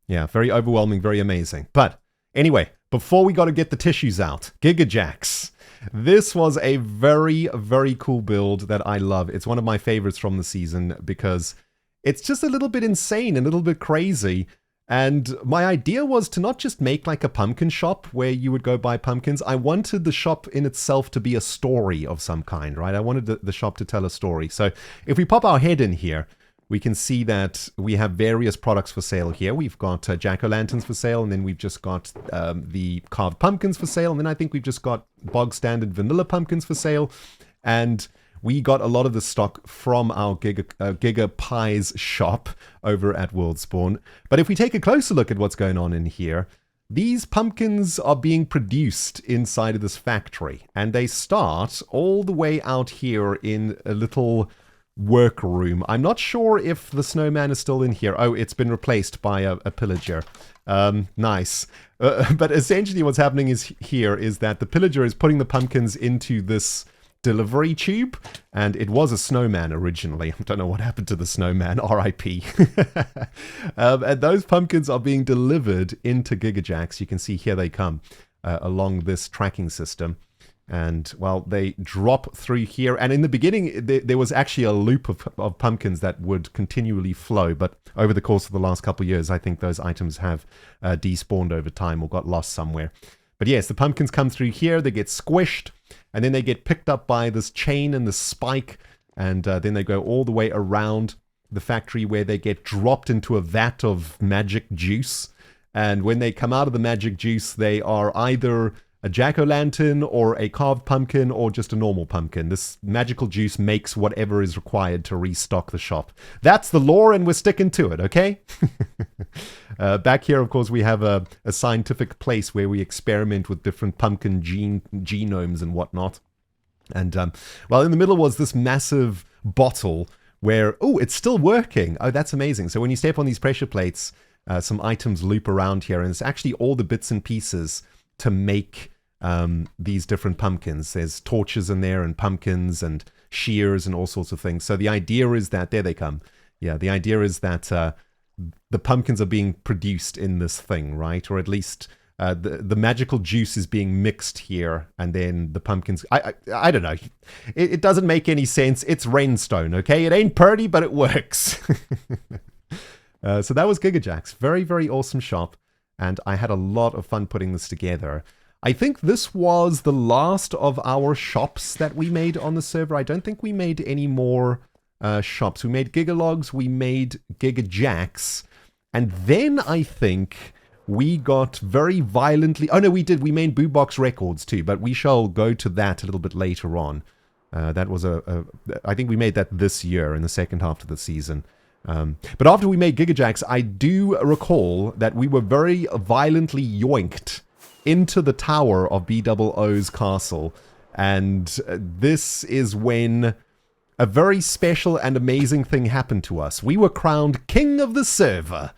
yeah, very overwhelming, very amazing. But anyway, before we got to get the tissues out, GigaJACKS. This was a very, very cool build that I love. It's one of my favorites from the season because it's just a little bit insane, a little bit crazy. And my idea was to not just make like a pumpkin shop where you would go buy pumpkins. I wanted the shop in itself to be a story of some kind, right? I wanted the shop to tell a story. So if we pop our head in here, we can see that we have various products for sale here. We've got jack-o'-lanterns for sale, and then we've just got the carved pumpkins for sale, and then I think we've just got bog standard vanilla pumpkins for sale. And we got a lot of the stock from our GigaPies shop over at WorldSpawn. But if we take a closer look at what's going on in here, these pumpkins are being produced inside of this factory, and they start all the way out here in a little workroom. I'm not sure if the snowman is still in here. Oh, it's been replaced by a pillager. Nice. But essentially what's happening is that the pillager is putting the pumpkins into this delivery tube, and it was a snowman originally. I don't know what happened to the snowman, RIP. And those pumpkins are being delivered into GigaJACKS. You can see here they come along this tracking system. And, well, they drop through here. And in the beginning, there was actually a loop of pumpkins that would continually flow. But over the course of the last couple of years, I think those items have despawned over time or got lost somewhere. But yes, the pumpkins come through here. They get squished. And then they get picked up by this chain and this spike. And then they go all the way around the factory where they get dropped into a vat of magic juice. And when they come out of the magic juice, they are either a jack-o'-lantern or a carved pumpkin or just a normal pumpkin. This magical juice makes whatever is required to restock the shop. That's the lore, and we're sticking to it, okay? Back here, of course, we have a scientific place where we experiment with different pumpkin genomes and whatnot. And, well, in the middle was this massive bottle where, oh, it's still working. Oh, that's amazing. So when you step on these pressure plates, some items loop around here, and it's actually all the bits and pieces to make these different pumpkins. There's torches in there and pumpkins and shears and all sorts of things. So the idea is that, there they come. Yeah, the idea is that the pumpkins are being produced in this thing, right? Or at least the magical juice is being mixed here, and then the pumpkins. I don't know. It doesn't make any sense. It's rainstone, okay? It ain't pretty, but it works. So that was GIGAJACKS. Very, very awesome shop, and I had a lot of fun putting this together. I think this was the last of our shops that we made on the server. I don't think we made any more shops. We made Gigalogs, we made GIGAJACKS, and then I think we got very violently... Oh, no, we did. We made BoomBox Records, too, but we shall go to that a little bit later on. That was I think we made that this year in the second half of the season. But after we made GIGAJACKS, I do recall that we were very violently yoinked into the tower of BOO's castle. And this is when a very special and amazing thing happened to us. We were crowned king of the server.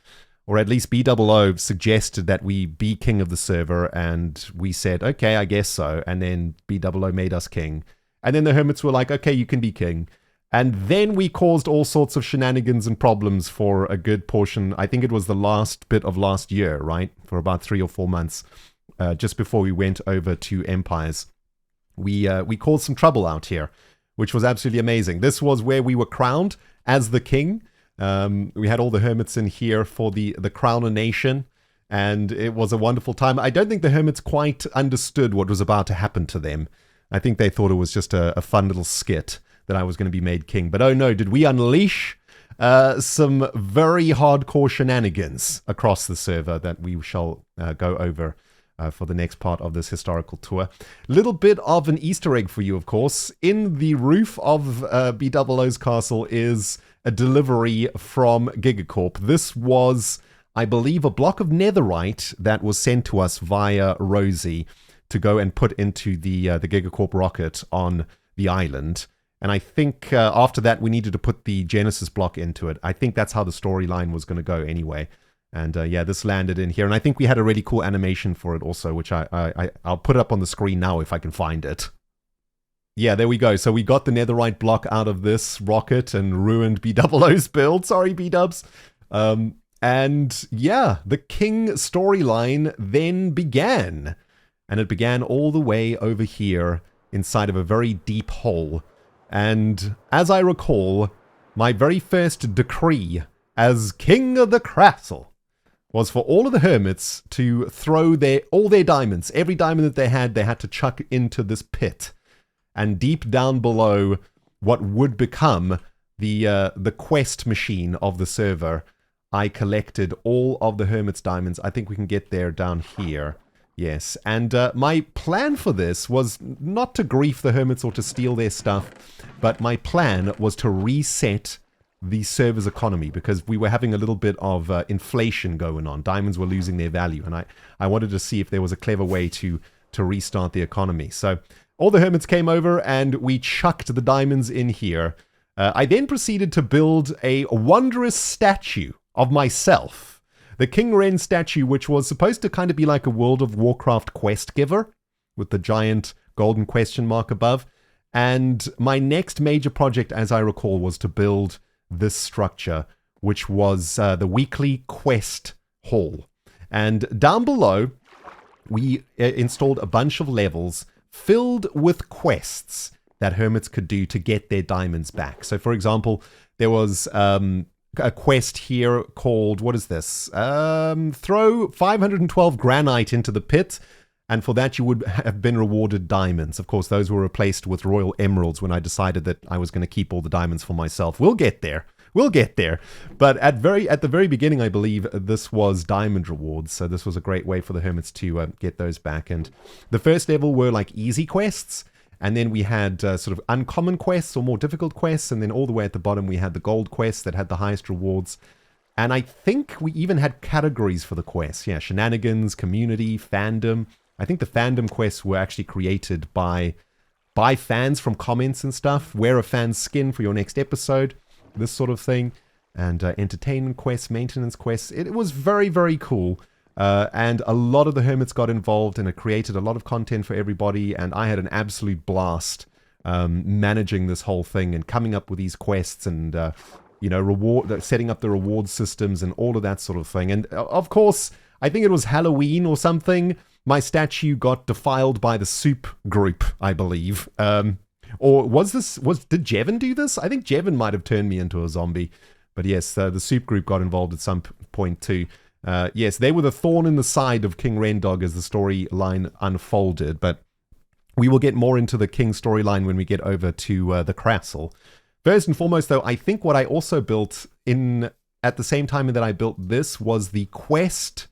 Or at least BOO suggested that we be king of the server, and we said, okay, I guess so. And then BOO made us king. And then the hermits were like, okay, you can be king. And then we caused all sorts of shenanigans and problems for a good portion. I think it was the last bit of last year, right? For about 3 or 4 months, just before we went over to Empires. We caused some trouble out here, which was absolutely amazing. This was where we were crowned as the king. We had all the hermits in here for the Crownation, and it was a wonderful time. I don't think the hermits quite understood what was about to happen to them. I think they thought it was just a fun little skit that I was going to be made king. But oh no, did we unleash some very hardcore shenanigans across the server that we shall go over for the next part of this historical tour. Little bit of an Easter egg for you, of course. In the roof of BOO's castle is a delivery from GigaCorp. This was, I believe, a block of netherite that was sent to us via Rosie to go and put into the GigaCorp rocket on the island. And I think after that, we needed to put the Genesis block into it. I think that's how the storyline was going to go anyway. And yeah, this landed in here. And I think we had a really cool animation for it also, which I'll put up on the screen now if I can find it. Yeah, there we go. So we got the netherite block out of this rocket and ruined BOO's build. Sorry, B-dubs. And yeah, the king storyline then began. And it began all the way over here inside of a very deep hole. And as I recall, my very first decree as king of the castle was for all of the hermits to throw all their diamonds. Every diamond that they had to chuck into this pit. And deep down below what would become the quest machine of the server, I collected all of the hermits' diamonds. I think we can get there down here. Yes, and my plan for this was not to grief the hermits or to steal their stuff, but my plan was to reset the server's economy because we were having a little bit of inflation going on. Diamonds were losing their value, and I wanted to see if there was a clever way to restart the economy. So all the hermits came over and we chucked the diamonds in here. I then proceeded to build a wondrous statue of myself. The King Ren statue, which was supposed to kind of be like a World of Warcraft quest giver with the giant golden question mark above. And my next major project, as I recall, was to build this structure, which was the weekly quest hall. And down below, we installed a bunch of levels filled with quests that hermits could do to get their diamonds back. So, for example, there was a quest here called, what is this? Throw 512 granite into the pit, and for that you would have been rewarded diamonds. Of course, those were replaced with royal emeralds when I decided that I was going to keep all the diamonds for myself. We'll get there. We'll get there. But at the very beginning, I believe, this was diamond rewards. So this was a great way for the hermits to get those back. And the first level were like easy quests. And then we had sort of uncommon quests or more difficult quests. And then all the way at the bottom, we had the gold quests that had the highest rewards. And I think we even had categories for the quests. Yeah, shenanigans, community, fandom. I think the fandom quests were actually created by fans from comments and stuff. Wear a fan's skin for your next episode. This sort of thing. And entertainment quests, maintenance quests. It was very, very cool. And a lot of the hermits got involved and it created a lot of content for everybody. And I had an absolute blast managing this whole thing and coming up with these quests and, setting up the reward systems and all of that sort of thing. And of course, I think it was Halloween or something. My statue got defiled by the soup group, I believe. Or did Jevin do this? I think Jevin might have turned me into a zombie. But yes, the soup group got involved at some point too. Yes, they were the thorn in the side of King Rendog as the storyline unfolded. But we will get more into the King storyline when we get over to the castle. First and foremost, though, I think what I also built at the same time that I built this was the quest.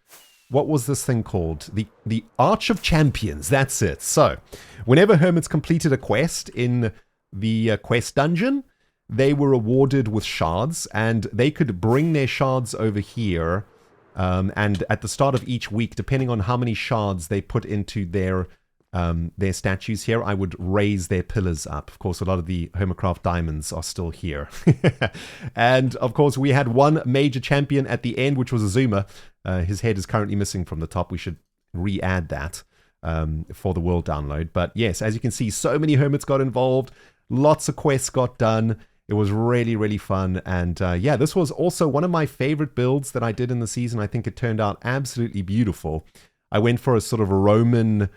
What was this thing called? The Arch of Champions. That's it. So, whenever hermits completed a quest in the quest dungeon, they were awarded with shards, and they could bring their shards over here. And at the start of each week, depending on how many shards they put into their statues here, I would raise their pillars up. Of course, a lot of the HermitCraft diamonds are still here. And of course, we had one major champion at the end, which was Azuma. His head is currently missing from the top. We should re-add that for the world download. But yes, as you can see, so many hermits got involved. Lots of quests got done. It was really, really fun. And yeah, this was also one of my favorite builds that I did in the season. I think it turned out absolutely beautiful. I went for a sort of a Roman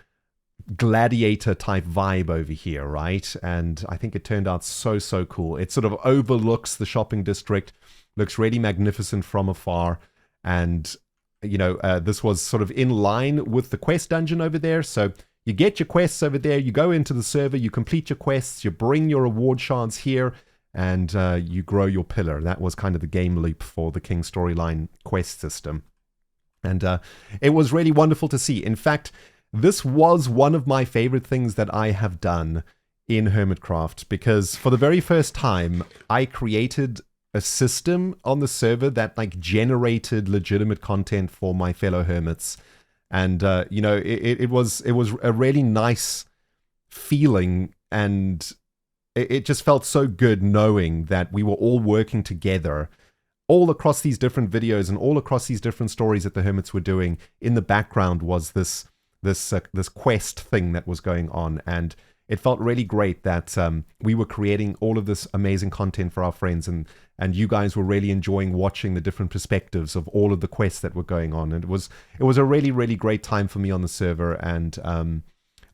gladiator type vibe over here, right? And I think it turned out so, so cool. It sort of overlooks the shopping district, looks really magnificent from afar. And, you know, this was sort of in line with the quest dungeon over there. So you get your quests over there, you go into the server, you complete your quests, you bring your award shards here, and you grow your pillar. That was kind of the game loop for the King storyline quest system. And it was really wonderful to see. In fact, this was one of my favorite things that I have done in HermitCraft, because for the very first time, I created a system on the server that like generated legitimate content for my fellow hermits. And, you know, it was a really nice feeling, and it just felt so good knowing that we were all working together all across these different videos and all across these different stories that the hermits were doing. In the background was this quest thing that was going on, and it felt really great that we were creating all of this amazing content for our friends, and you guys were really enjoying watching the different perspectives of all of the quests that were going on. And it was a really, really great time for me on the server, and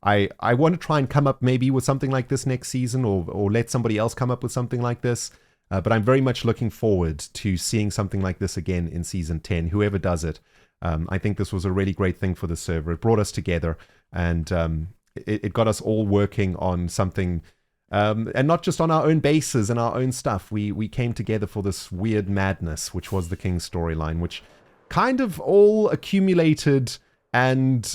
I want to try and come up maybe with something like this next season, or let somebody else come up with something like this. But I'm very much looking forward to seeing something like this again in Season 10, whoever does it. I think this was a really great thing for the server. It brought us together, and it got us all working on something, and not just on our own bases and our own stuff. We came together for this weird madness, which was the King storyline, which kind of all accumulated and,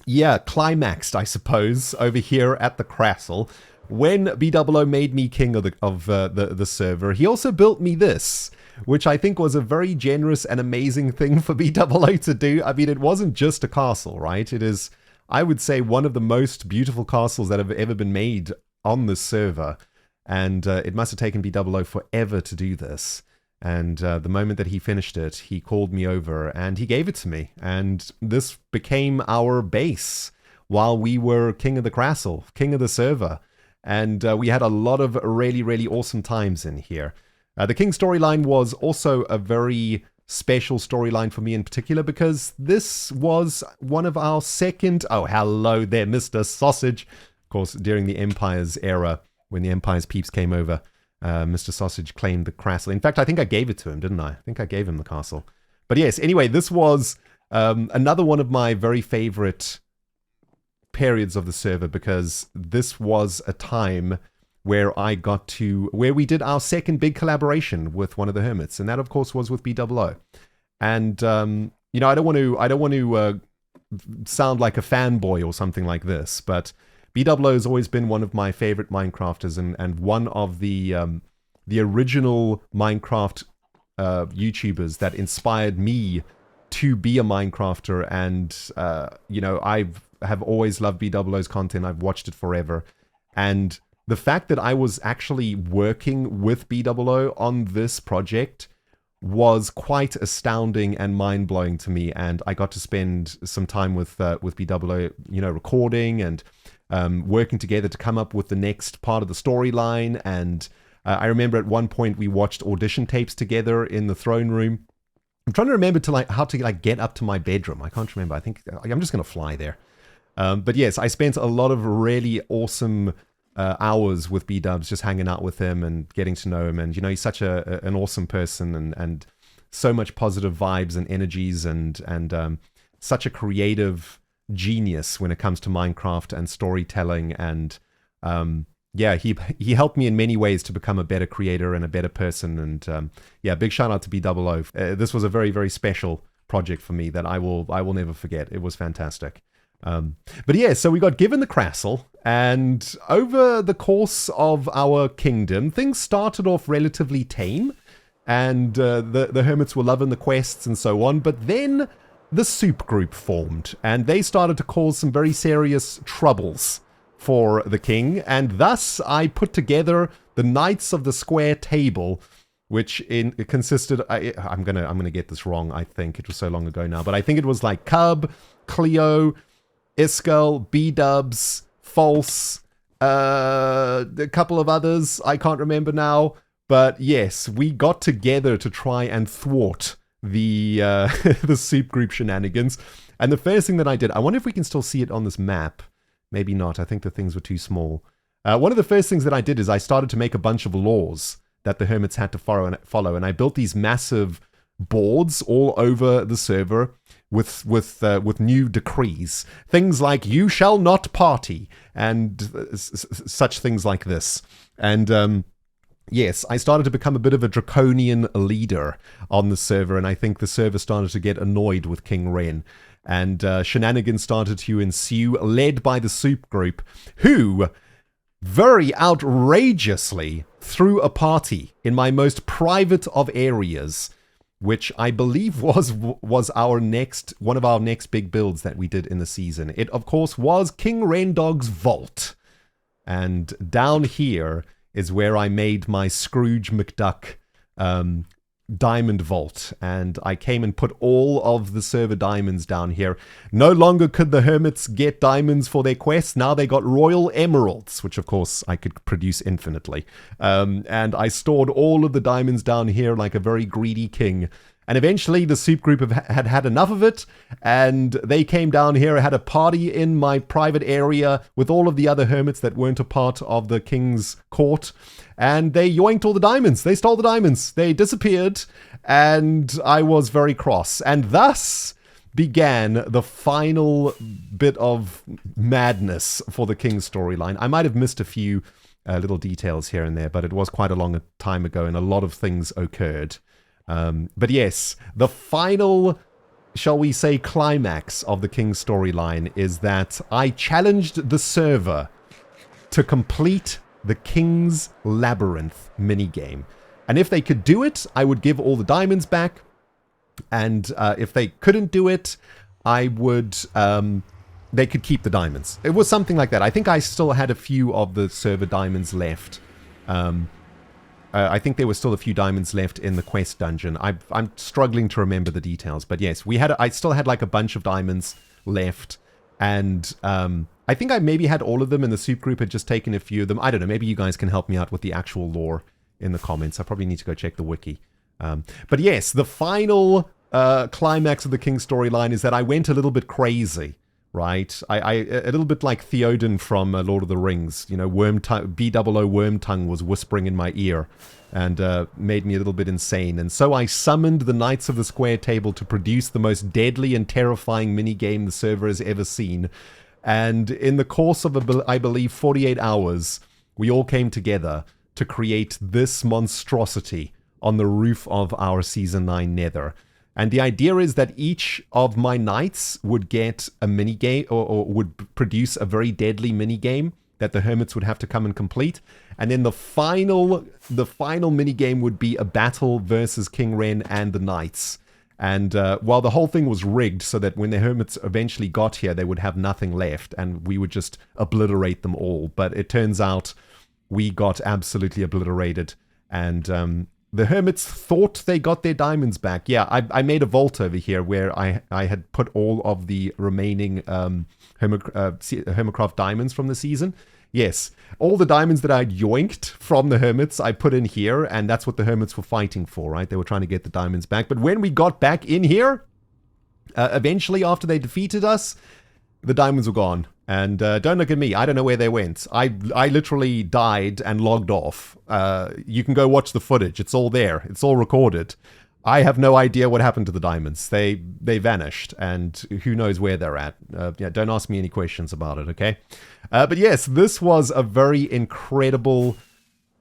yeah, climaxed, I suppose, over here at the castle. When BOO made me king of the server, he also built me this, which I think was a very generous and amazing thing for BOO to do. I mean, it wasn't just a castle, right? It is, I would say, one of the most beautiful castles that have ever been made on this server. And it must have taken BOO forever to do this. And the moment that he finished it, he called me over and he gave it to me. And this became our base while we were king of the castle, king of the server. And we had a lot of really, really awesome times in here. The King storyline was also a very special storyline for me in particular, because this was one of our second... Oh, hello there, Mr. Sausage. Of course, during the Empire's era, when the Empire's peeps came over, Mr. Sausage claimed the castle. In fact, I think I gave it to him, didn't I? I think I gave him the castle. But yes, anyway, this was another one of my very favorite periods of the server, because this was a time where where we did our second big collaboration with one of the hermits, and that of course was with BOO. And you know, I don't want to sound like a fanboy or something like this, but BOO has always been one of my favorite Minecrafters, and one of the original Minecraft YouTubers that inspired me to be a Minecrafter. And you know, I have always loved BOO's content. I've watched it forever, and the fact that I was actually working with BOO on this project was quite astounding and mind-blowing to me. And I got to spend some time with BOO, you know, recording and working together to come up with the next part of the storyline. And I remember at one point we watched audition tapes together in the throne room. I'm trying to remember how to get up to my bedroom. I can't remember. I think I'm just going to fly there. But yes, I spent a lot of really awesome hours with B-Dubs, just hanging out with him and getting to know him. And, he's such an awesome person and so much positive vibes and energies and such a creative genius when it comes to Minecraft and storytelling. And he helped me in many ways to become a better creator and a better person. And big shout out to B00. This was a very, very special project for me that I will never forget. It was fantastic. But yeah, so we got given the castle, and over the course of our kingdom, things started off relatively tame, and the hermits were loving the quests and so on. But then the soup group formed, and they started to cause some very serious troubles for the king, and thus I put together the Knights of the Square Table, which it consisted. I'm gonna get this wrong. I think it was so long ago now, but I think it was like Cub, Cleo, Iskel, B-Dubs, False, a couple of others I can't remember now. But yes, we got together to try and thwart the the soup group shenanigans. And the first thing that I did, I wonder if we can still see it on this map. Maybe not. I think the things were too small. One of the first things that I did is I started to make a bunch of laws that the hermits had to follow, and I built these massive boards all over the server with new decrees, things like "you shall not party" and such things like this. And yes, I started to become a bit of a draconian leader on the server, and I think the server started to get annoyed with King Ren. And shenanigans started to ensue, led by the soup group, who very outrageously threw a party in my most private of areas, which I believe was one of our next big builds that we did in the season. It, of course, was King Rendog's vault. And down here is where I made my Scrooge McDuck diamond vault, and I came and put all of the server diamonds down here. No longer could the hermits get diamonds for their quests. Now they got royal emeralds, which of course I could produce infinitely. And I stored all of the diamonds down here like a very greedy king. And eventually the soup group had enough of it, and they came down here, had a party in my private area with all of the other hermits that weren't a part of the king's court, and they yoinked all the diamonds. They stole the diamonds. They disappeared, and I was very cross. And thus began the final bit of madness for the king's storyline. I might have missed a few little details here and there, but it was quite a long time ago, and a lot of things occurred. But yes, the final, shall we say, climax of the King's storyline is that I challenged the server to complete the King's Labyrinth minigame. And if they could do it, I would give all the diamonds back. And if they couldn't do it, I would... they could keep the diamonds. It was something like that. I think I still had a few of the server diamonds left. I think there were still a few diamonds left in the quest dungeon. I'm struggling to remember the details, but yes, I still had like a bunch of diamonds left, and I think I maybe had all of them, and the soup group had just taken a few of them. I don't know. Maybe you guys can help me out with the actual lore in the comments. I probably need to go check the wiki. But yes, the final climax of the King's storyline is that I went a little bit crazy. Right, a little bit like Theoden from Lord of the Rings. You know, B00 Wormtongue was whispering in my ear and made me a little bit insane. And so I summoned the Knights of the Square Table to produce the most deadly and terrifying minigame the server has ever seen. And in the course of, I believe, 48 hours, we all came together to create this monstrosity on the roof of our Season 9 Nether. And the idea is that each of my knights would get a minigame, or would produce a very deadly minigame that the hermits would have to come and complete. And then the final minigame would be a battle versus King Ren and the knights. And while the whole thing was rigged so that when the hermits eventually got here, they would have nothing left and we would just obliterate them all. But it turns out we got absolutely obliterated, and the hermits thought they got their diamonds back. Yeah, I made a vault over here where I had put all of the remaining HermitCraft diamonds from the season Yes, all the diamonds that I'd yoinked from the hermits, I put in here, and that's what the hermits were fighting for, right? They were trying to get the diamonds back. But when we got back in here, eventually after they defeated us, the diamonds were gone. And don't look at me. I don't know where they went. I literally died and logged off. You can go watch the footage. It's all there. It's all recorded. I have no idea what happened to the diamonds. They vanished, and who knows where they're at. Yeah, don't ask me any questions about it, okay? But yes, this was a very incredible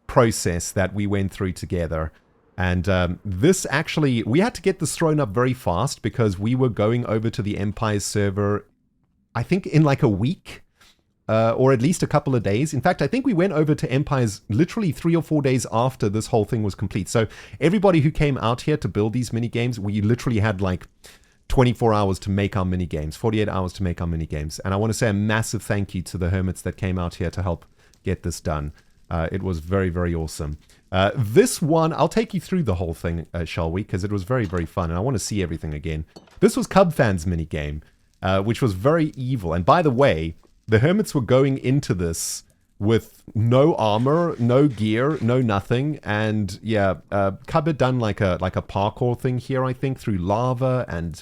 process that we went through together. And this actually, we had to get this thrown up very fast because we were going over to the Empire's server, I think in like a week, or at least a couple of days. In fact, I think we went over to Empire's literally 3 or 4 days after this whole thing was complete. So everybody who came out here to build these mini games, we literally had like 24 hours to make our mini games, 48 hours to make our mini games. And I want to say a massive thank you to the hermits that came out here to help get this done. It was very, very awesome. This one, I'll take you through the whole thing, shall we? Because it was very, very fun, and I want to see everything again. This was Cubfan's mini game, which was very evil. And by the way, the hermits were going into this with no armor, no gear, no nothing. And yeah, Cub had done like a parkour thing here, I think, through lava, and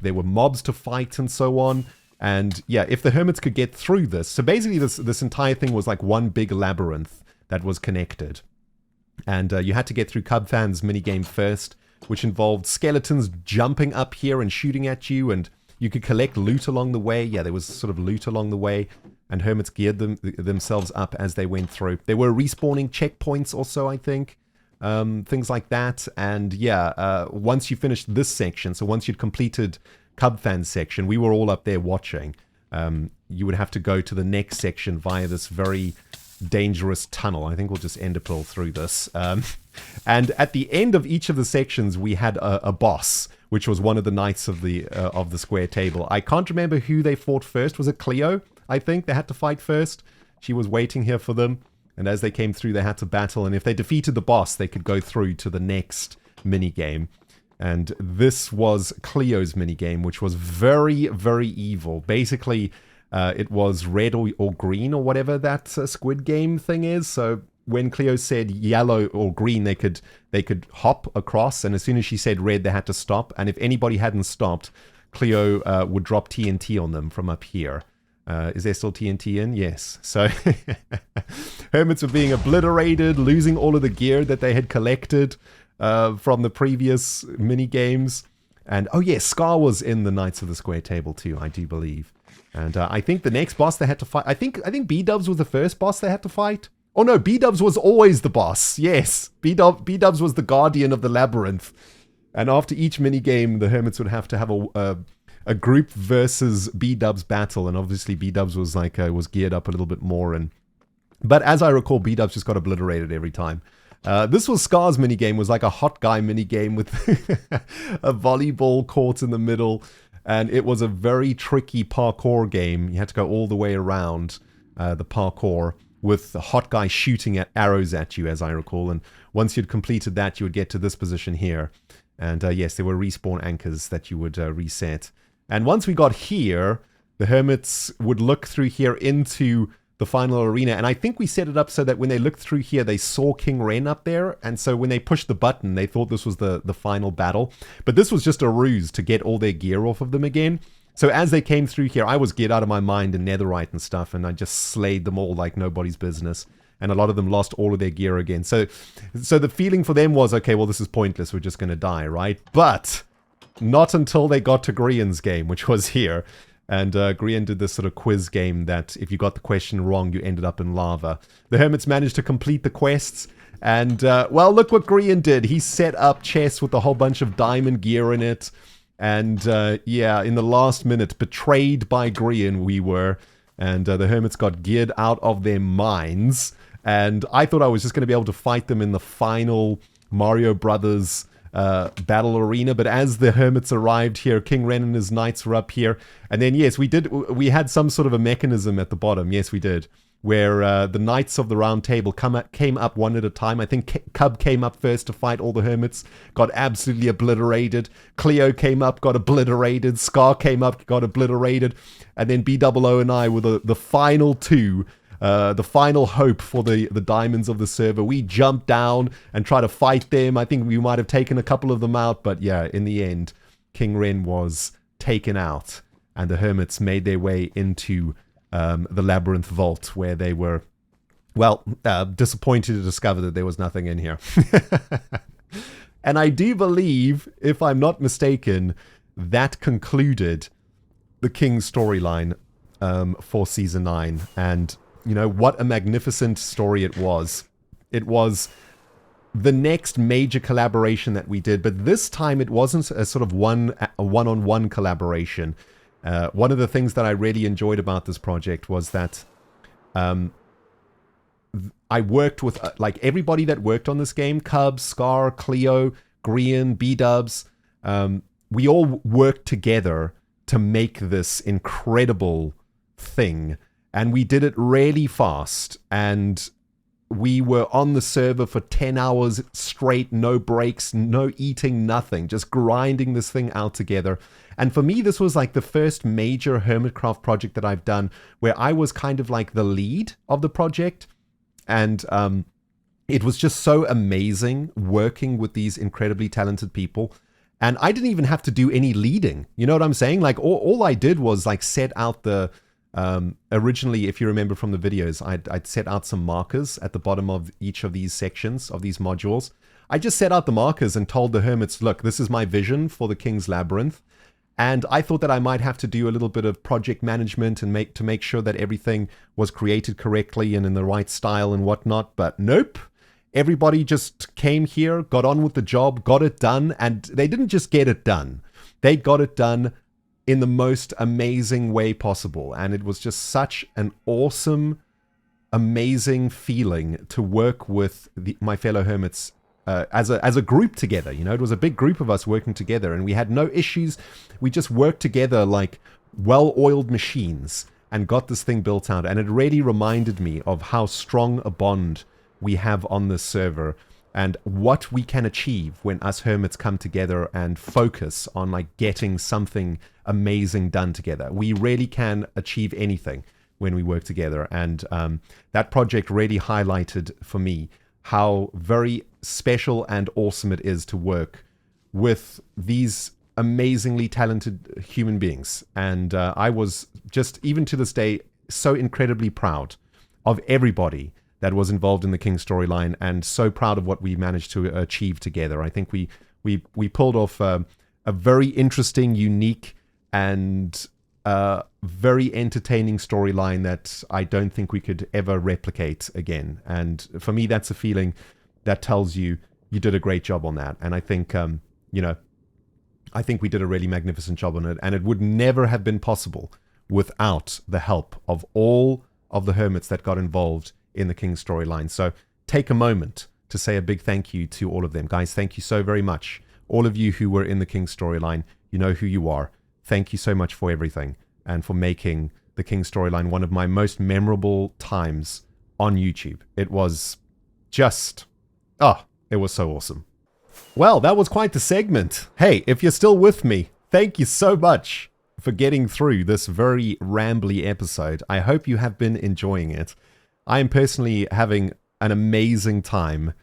there were mobs to fight and so on. And yeah, if the hermits could get through this, so basically this entire thing was like one big labyrinth that was connected. And you had to get through Cubfan's minigame first, which involved skeletons jumping up here and shooting at you, and you could collect loot along the way. Yeah, there was sort of loot along the way, and hermits geared themselves up as they went through. There were respawning checkpoints also, I think, things like that. And yeah, once you finished this section, so once you'd completed Cubfan's section, we were all up there watching. You would have to go to the next section via this very dangerous tunnel. I think we'll just end it all through this. And at the end of each of the sections, we had a boss, which was one of the knights of the square table. I can't remember who they fought first. Was it Cleo? I think they had to fight first. She was waiting here for them, and as they came through, they had to battle. And if they defeated the boss, they could go through to the next mini game. And this was Cleo's minigame, which was very, very evil. Basically, it was red or green or whatever that Squid Game thing is. So when Cleo said yellow or green, they could hop across. And as soon as she said red, they had to stop. And if anybody hadn't stopped, Cleo would drop TNT on them from up here. Is there still TNT in? Yes. So hermits were being obliterated, losing all of the gear that they had collected from the previous mini games. And oh yes, Scar was in the Knights of the Square Table too, I do believe. And I think the next boss they had to fight, I think B-Dubs was the first boss they had to fight. Oh no, B-Dubs was always the boss. Yes, B-Dubs was the guardian of the labyrinth. And after each mini game, the hermits would have to have a group versus B-Dubs battle, and obviously B-Dubs was like was geared up a little bit more. But as I recall, B-Dubs just got obliterated every time. This was Scar's minigame, was like a hot guy minigame with a volleyball court in the middle. And it was a very tricky parkour game. You had to go all the way around the parkour with the hot guy shooting at arrows at you, as I recall. And once you'd completed that, you would get to this position here. And yes, there were respawn anchors that you would reset. And once we got here, the hermits would look through here into the final arena, and I think we set it up so that when they looked through here, they saw King Ren up there, and so when they pushed the button, they thought this was the final battle. But this was just a ruse to get all their gear off of them again. So as they came through here, I was geared out of my mind in netherite and stuff, and I just slayed them all like nobody's business. And a lot of them lost all of their gear again. So the feeling for them was, okay, well, this is pointless, we're just going to die, right? But not until they got to Grian's game, which was here. And Grian did this sort of quiz game that if you got the question wrong, you ended up in lava. The hermits managed to complete the quests. And, well, look what Grian did. He set up chests with a whole bunch of diamond gear in it. And, yeah, in the last minute, betrayed by Grian we were. And the hermits got geared out of their minds. And I thought I was just going to be able to fight them in the final Mario Brothers battle arena, but as the hermits arrived here, King Ren and his knights were up here, and then yes, we had some sort of a mechanism at the bottom, yes we did, where the knights of the round table came up one at a time. I think Cub came up first to fight all the hermits, got absolutely obliterated. Cleo came up, got obliterated. Scar came up, got obliterated, and then BOO and I were the final two the final hope for the diamonds of the server. We jumped down and tried to fight them. I think we might have taken a couple of them out, but yeah, in the end, King Ren was taken out, and the hermits made their way into the Labyrinth vault, where they were, well, disappointed to discover that there was nothing in here. And I do believe, if I'm not mistaken, that concluded the King's storyline for Season 9. And, you know, what a magnificent story it was. It was the next major collaboration that we did, but this time it wasn't a sort of one-on-one collaboration. One of the things that I really enjoyed about this project was that I worked with, like, everybody that worked on this game, Cubs, Scar, Cleo, Grian, B-Dubs, we all worked together to make this incredible thing, and we did it really fast, and we were on the server for 10 hours straight, no breaks, no eating, nothing, just grinding this thing out together. And for me, this was like the first major HermitCraft project that I've done where I was kind of like the lead of the project. And it was just so amazing working with these incredibly talented people. And I didn't even have to do any leading. You know what I'm saying? Like, all I did was like set out the... originally, if you remember from the videos, I'd set out some markers at the bottom of each of these sections, of these modules. I just set out the markers and told the hermits, look, this is my vision for the King's Labyrinth. And I thought that I might have to do a little bit of project management and make sure that everything was created correctly and in the right style and whatnot. But nope. Everybody just came here, got on with the job, got it done. And they didn't just get it done. They got it done in the most amazing way possible. And it was just such an awesome, amazing feeling to work with my fellow hermits as a group together. You know, it was a big group of us working together, and we had no issues. We just worked together like well-oiled machines and got this thing built out. And it really reminded me of how strong a bond we have on this server and what we can achieve when us hermits come together and focus on like getting something amazing done together. We really can achieve anything when we work together. And that project really highlighted for me how very special and awesome it is to work with these amazingly talented human beings. And I was just, even to this day, so incredibly proud of everybody that was involved in the King storyline, and so proud of what we managed to achieve together. I think we pulled off a very interesting, unique, and very entertaining storyline that I don't think we could ever replicate again. And for me, that's a feeling that tells you did a great job on that. And I think, you know, I think we did a really magnificent job on it, and it would never have been possible without the help of all of the hermits that got involved in the King storyline. So take a moment to say a big thank you to all of them. Guys, thank you so very much. All of you who were in the King storyline, you know who you are. Thank you so much for everything and for making the King storyline one of my most memorable times on YouTube. It was just, it was so awesome. Well, that was quite the segment. Hey, if you're still with me, thank you so much for getting through this very rambly episode. I hope you have been enjoying it. I am personally having an amazing time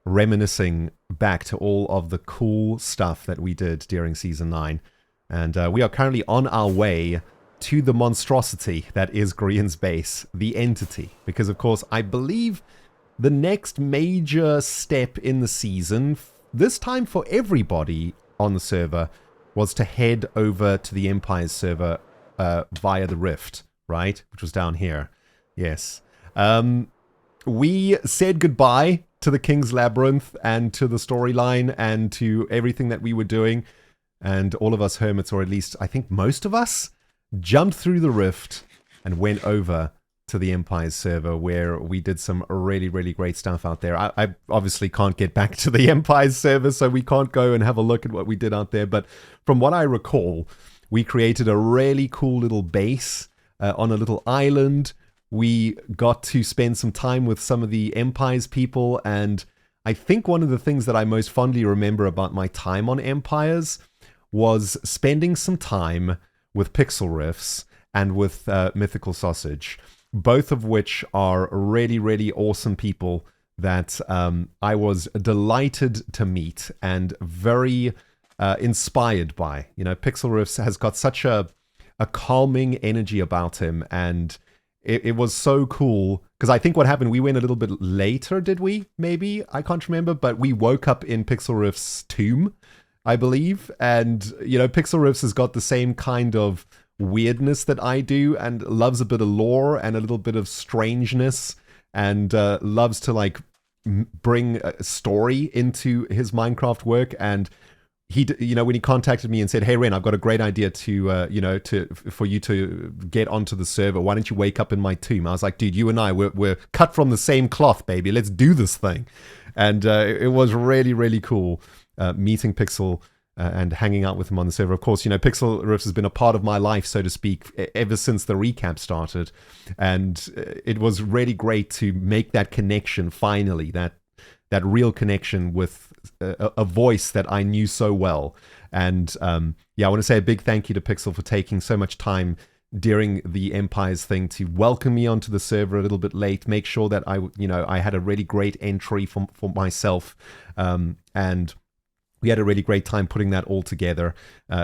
reminiscing back to all of the cool stuff that we did during Season 9. And we are currently on our way to the monstrosity that is Grian's base, the entity. Because, of course, I believe the next major step in the season, this time for everybody on the server, was to head over to the Empire's server via the Rift, right? Which was down here. Yes. We said goodbye to the King's Labyrinth and to the storyline and to everything that we were doing. And all of us hermits, or at least I think most of us, jumped through the Rift and went over to the Empire's server, where we did some really, really great stuff out there. I obviously can't get back to the Empire's server, so we can't go and have a look at what we did out there. But from what I recall, we created a really cool little base on a little island. We got to spend some time with some of the Empire's people, and I think one of the things that I most fondly remember about my time on Empires was spending some time with Pixel Riffs and with Mythical Sausage. both of which are really, really awesome people that I was delighted to meet and very inspired by. You know, Pixel Riffs has got such a calming energy about him, and it was so cool, because I think what happened, we went a little bit later, did we? Maybe? I can't remember, but we woke up in Pixel Riff's tomb, I believe, and, you know, Pixel Riffs has got the same kind of weirdness that I do, and loves a bit of lore and a little bit of strangeness, and loves to, like, bring a story into his Minecraft work. And he, you know, when he contacted me and said, "Hey Ren, I've got a great idea to, you know, for you to get onto the server. Why don't you wake up in my tomb?" I was like, "Dude, you and I, we're cut from the same cloth, baby. Let's do this thing." And it was really, really cool meeting Pixel and hanging out with him on the server. Of course, you know, Pixel Riffs has been a part of my life, so to speak, ever since the recap started. And it was really great to make that connection finally, that real connection with a voice that I knew so well. And yeah, I want to say a big thank you to Pixel for taking so much time during the Empires thing to welcome me onto the server a little bit late, make sure that I had a really great entry for myself, and we had a really great time putting that all together.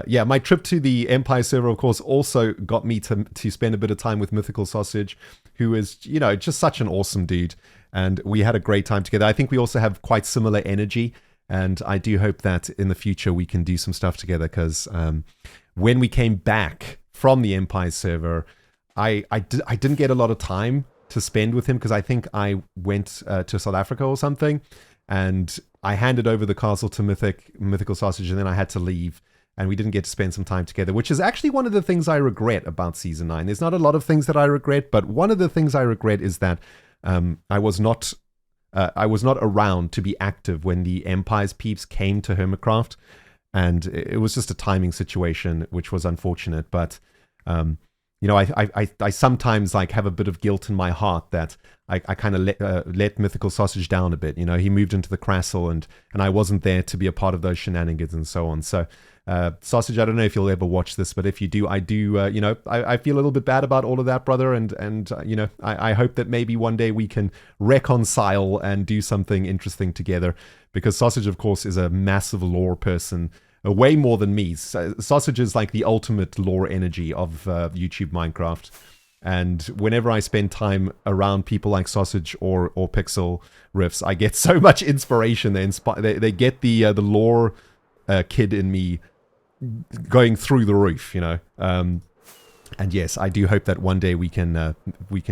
Yeah, my trip to the Empire server, of course, also got me to spend a bit of time with Mythical Sausage, who is, you know, just such an awesome dude. And we had a great time together. I think we also have quite similar energy, and I do hope that in the future we can do some stuff together, because when we came back from the Empire server, I didn't get a lot of time to spend with him, because I think I went to South Africa or something, and I handed over the castle to Mythical Sausage, and then I had to leave, and we didn't get to spend some time together, which is actually one of the things I regret about Season 9. There's not a lot of things that I regret, but one of the things I regret is that I was not around to be active when the Empire's peeps came to HermitCraft, and it was just a timing situation, which was unfortunate. But you know, I sometimes like have a bit of guilt in my heart that I kind of let Mythical Sausage down a bit. You know, he moved into the castle, and I wasn't there to be a part of those shenanigans and so on. So Sausage, I don't know if you'll ever watch this, but if you do, you know, I feel a little bit bad about all of that, brother, and you know, I hope that maybe one day we can reconcile and do something interesting together, because Sausage, of course, is a massive lore person, way more than me. Sausage is like the ultimate lore energy of YouTube Minecraft, and whenever I spend time around people like Sausage or Pixel Riffs, I get so much inspiration. They get the lore kid in me going through the roof, you know. And yes, I do hope that one day we can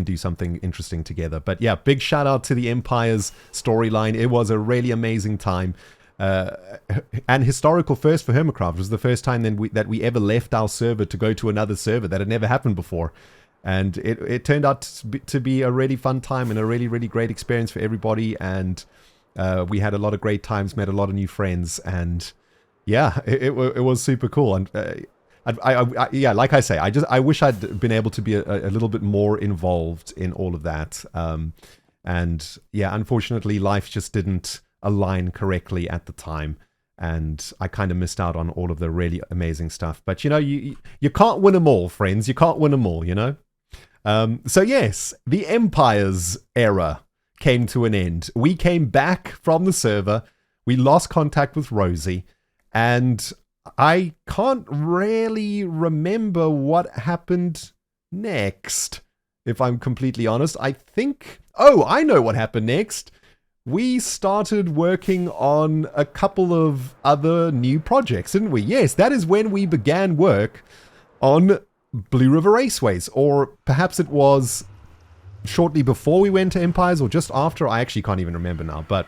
do something interesting together. But yeah, big shout out to the Empire's storyline. It was a really amazing time. And historical first for HermitCraft. It was the first time that we ever left our server to go to another server. That had never happened before. And it turned out to be a really fun time and a really, really great experience for everybody. And we had a lot of great times, met a lot of new friends, and yeah, it was super cool. And yeah, like I say, I wish I'd been able to be a little bit more involved in all of that. And yeah, unfortunately, life just didn't align correctly at the time, and I kind of missed out on all of the really amazing stuff. But you know, you can't win them all, friends. You can't win them all, you know. So yes, the Empire's era came to an end. We came back from the server. We lost contact with Rosie, and I can't really remember what happened next, if I'm completely honest. I think... Oh, I know what happened next. We started working on a couple of other new projects, didn't we? Yes, that is when we began work on Blue River Raceways, or perhaps it was shortly before we went to Empires, or just after. I actually can't even remember now, but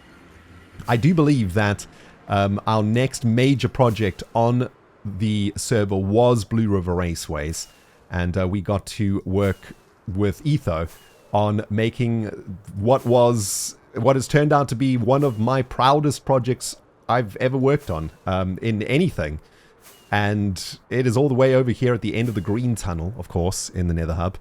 I do believe that our next major project on the server was Blue River Raceways, and we got to work with Etho on making what has turned out to be one of my proudest projects I've ever worked on in anything. And it is all the way over here at the end of the green tunnel, of course, in the Nether Hub.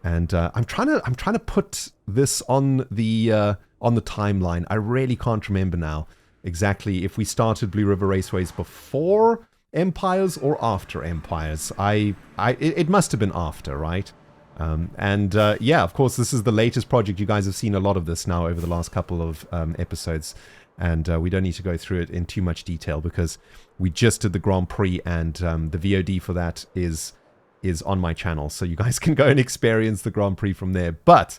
And I'm trying to put this on the timeline. I really can't remember now exactly if we started Blue River Raceways before Empires or after Empires. It must have been after, right? Yeah, of course, this is the latest project. You guys have seen a lot of this now over the last couple of episodes. And we don't need to go through it in too much detail because we just did the Grand Prix, and the VOD for that is on my channel. So you guys can go and experience the Grand Prix from there. But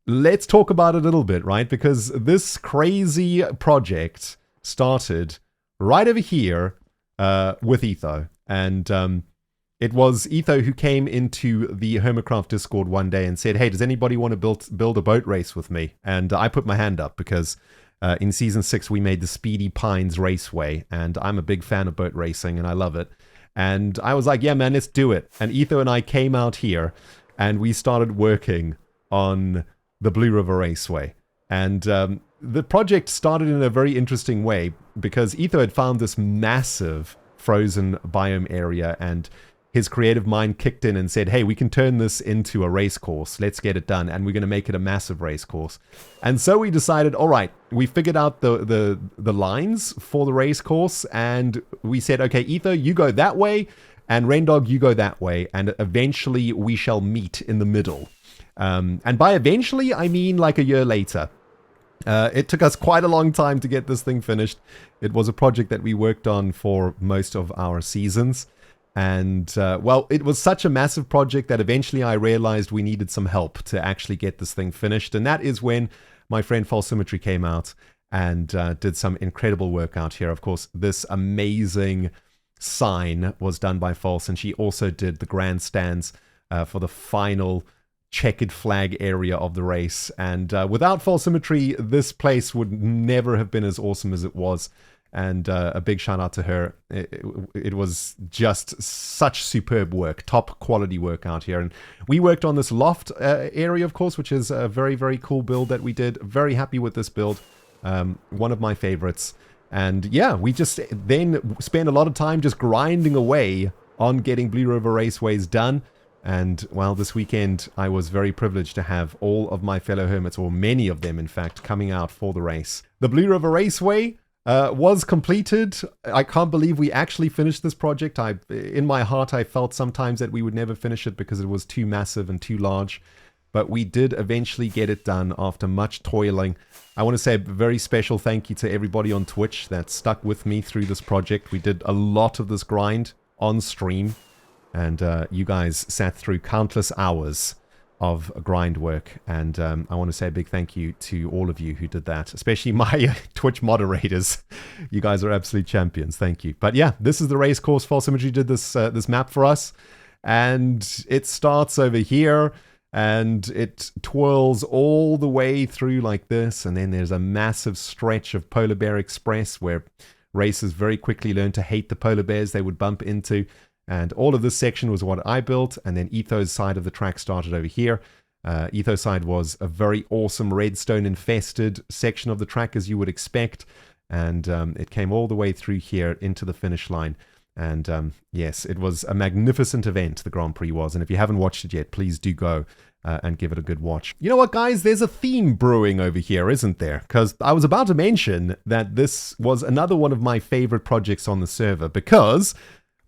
let's talk about it a little bit, right? Because this crazy project started right over here with Etho. And it was Etho who came into the HermitCraft Discord one day and said, hey, does anybody want to build a boat race with me? And I put my hand up because in Season 6 we made the Speedy Pines Raceway, and I'm a big fan of boat racing and I love it. And I was like, yeah, man, let's do it. And Etho and I came out here and we started working on the Blue River Raceway. And the project started in a very interesting way because Etho had found this massive frozen biome area, and his creative mind kicked in and said, hey, we can turn this into a race course. Let's get it done. And we're going to make it a massive race course. And so we decided, all right, we figured out the lines for the race course. And we said, okay, Etho, you go that way. And Rendog, you go that way. And eventually we shall meet in the middle. And by eventually, I mean like a year later. It took us quite a long time to get this thing finished. It was a project that we worked on for most of our seasons. And, well, it was such a massive project that eventually I realized we needed some help to actually get this thing finished. And that is when my friend False Symmetry came out and did some incredible work out here. Of course, this amazing sign was done by False, and she also did the grandstands for the final checkered flag area of the race. And without False Symmetry, this place would never have been as awesome as it was. And a big shout out to her. It was just such superb work, top quality work out here. And we worked on this loft area, of course, which is a very, very cool build that we did. Very happy with this build. One of my favorites. And yeah, we just then spent a lot of time just grinding away on getting Blue River Raceways done. And well, this weekend I was very privileged to have all of my fellow hermits, or many of them in fact, coming out for the race. The Blue River Raceway was completed. I can't believe we actually finished this project. In my heart, I felt sometimes that we would never finish it because it was too massive and too large. But we did eventually get it done after much toiling. I want to say a very special thank you to everybody on Twitch that stuck with me through this project. We did a lot of this grind on stream. And you guys sat through countless hours of grind work, and I want to say a big thank you to all of you who did that, especially my Twitch moderators. You guys are absolute champions. Thank you. But yeah, this is the race course. False Imagery did this this map for us, and it starts over here and it twirls all the way through like this, and then there's a massive stretch of Polar Bear Express where racers very quickly learned to hate the polar bears they would bump into. And all of this section was what I built, and then Etho's side of the track started over here. Etho's side was a very awesome redstone-infested section of the track, as you would expect, and it came all the way through here into the finish line. And yes, it was a magnificent event, the Grand Prix was, and if you haven't watched it yet, please do go and give it a good watch. You know what, guys? There's a theme brewing over here, isn't there? Because I was about to mention that this was another one of my favorite projects on the server, because,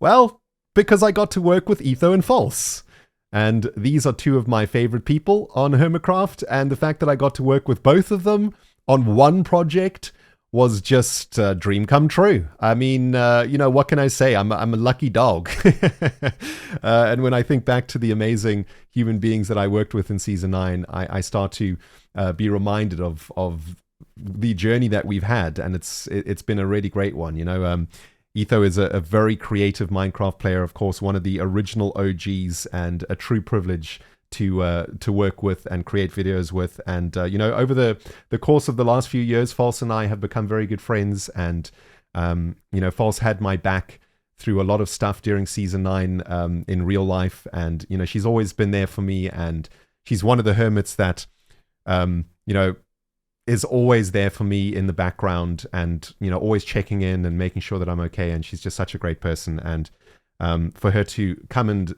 well, because I got to work with Etho and False. And these are two of my favorite people on HermitCraft, and the fact that I got to work with both of them on one project was just a dream come true. I mean, you know, what can I say? I'm a lucky dog. And when I think back to the amazing human beings that I worked with in Season 9, I start to be reminded of the journey that we've had, and it's been a really great one, you know. Etho is a very creative Minecraft player, of course, one of the original OGs, and a true privilege to work with and create videos with. And, you know, over the course of the last few years, False and I have become very good friends. And, you know, False had my back through a lot of stuff during Season 9 in real life. And, you know, she's always been there for me. And she's one of the hermits that, you know, is always there for me in the background, and, you know, always checking in and making sure that I'm okay. And she's just such a great person. And for her to come and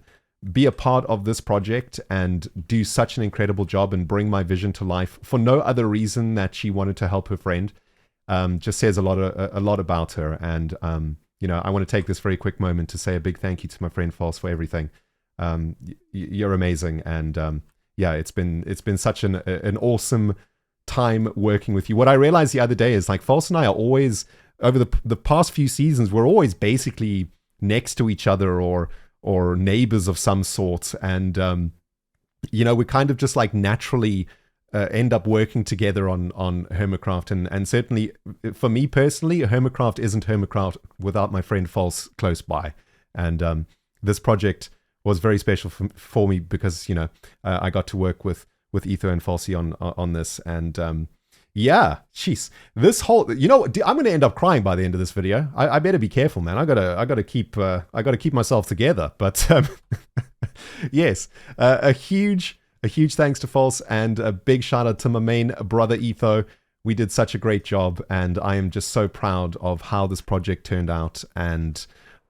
be a part of this project and do such an incredible job and bring my vision to life for no other reason that she wanted to help her friend, just says a lot about her. And you know, I want to take this very quick moment to say a big thank you to my friend False for everything. You're amazing, and yeah, it's been such an awesome time working with you. What I realized the other day is like False and I are always over the past few seasons, we're always basically next to each other or neighbors of some sort, and you know, we kind of just like naturally end up working together on HermitCraft, and certainly for me personally, HermitCraft isn't HermitCraft without my friend False close by, and this project was very special for me because, you know, I got to work with Etho and Falsey on this, and yeah, jeez, this whole, you know, I'm going to end up crying by the end of this video. I better be careful, man. I gotta keep myself together. But yes, a huge thanks to False, and a big shout out to my main brother Etho. We did such a great job, and I am just so proud of how this project turned out, and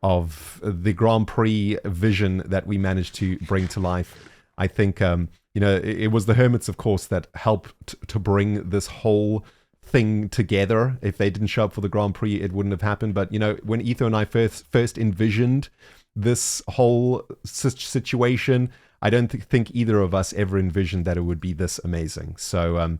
of the Grand Prix vision that we managed to bring to life. I think, you know, it was the Hermits, of course, that helped to bring this whole thing together. If they didn't show up for the Grand Prix, it wouldn't have happened. But, you know, when Etho and I first envisioned this whole situation, I don't think either of us ever envisioned that it would be this amazing. So,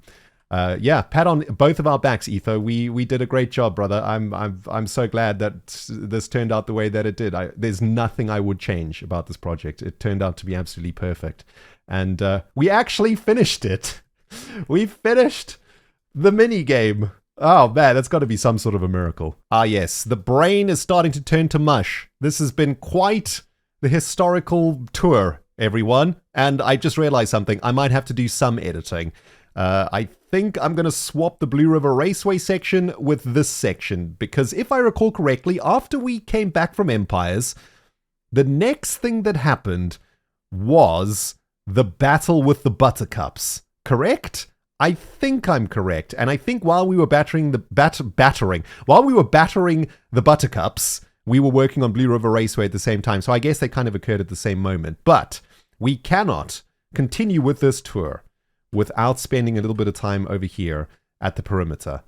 yeah, pat on both of our backs, Etho. We did a great job, brother. I'm so glad that this turned out the way that it did. There's nothing I would change about this project. It turned out to be absolutely perfect, and we actually finished it. We finished the mini game. Oh man, that's got to be some sort of a miracle. Ah yes, the brain is starting to turn to mush. This has been quite the historical tour, everyone. And I just realized something. I might have to do some editing. I think I'm going to swap the Blue River Raceway section with this section, because if I recall correctly, after we came back from Empires, the next thing that happened was the battle with the Buttercups, correct? I think I'm correct, and I think while we were battering the Buttercups, we were working on Blue River Raceway at the same time, so I guess they kind of occurred at the same moment. But we cannot continue with this tour without spending a little bit of time over here at the perimeter.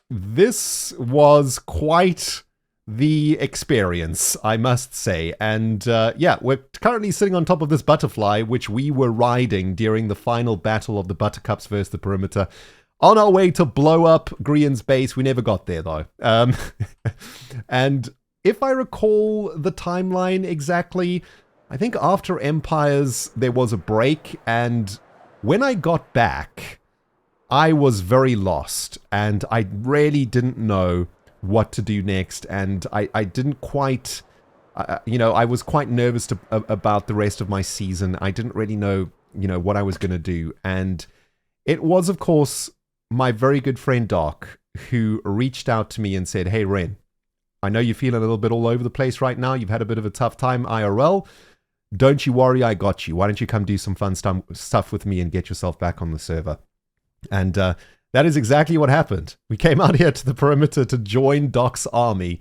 This was quite the experience, I must say. And yeah, we're currently sitting on top of this butterfly, which we were riding during the final battle of the Buttercups versus the perimeter, on our way to blow up Grian's base. We never got there, though. And if I recall the timeline exactly, I think after Empires, there was a break, and when I got back, I was very lost, and I really didn't know what to do next, and I didn't quite, you know, I was quite nervous about the rest of my season. I didn't really know, you know, what I was going to do, and it was, of course, my very good friend Doc who reached out to me and said, "Hey, Ren, I know you're feeling a little bit all over the place right now. You've had a bit of a tough time IRL. Don't you worry, I got you. Why don't you come do some fun stuff with me and get yourself back on the server?" And that is exactly what happened. We came out here to the perimeter to join Doc's army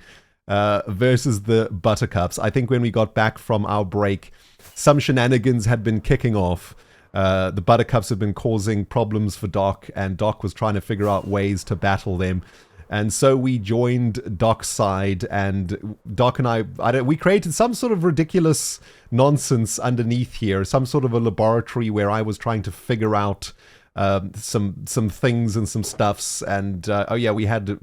versus the Buttercups. I think when we got back from our break, some shenanigans had been kicking off. The Buttercups had been causing problems for Doc, and Doc was trying to figure out ways to battle them. And so we joined Doc's side, and Doc and we created some sort of ridiculous nonsense underneath here, some sort of a laboratory where I was trying to figure out some things and some stuffs. And oh yeah, we had the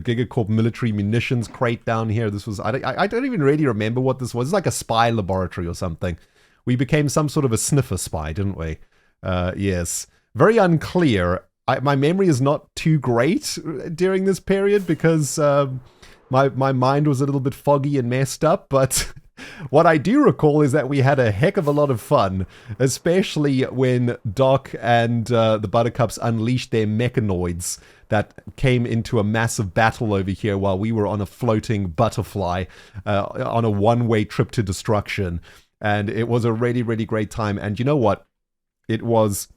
GIGACORP military munitions crate down here. This was, I don't even really remember what this was. It's like a spy laboratory or something. We became some sort of a sniffer spy, didn't we? Yes. Very unclear. My memory is not too great during this period because my mind was a little bit foggy and messed up, but what I do recall is that we had a heck of a lot of fun, especially when Doc and the Buttercups unleashed their mechanoids that came into a massive battle over here while we were on a floating butterfly on a one-way trip to destruction. And it was a really, really great time. And you know what? It was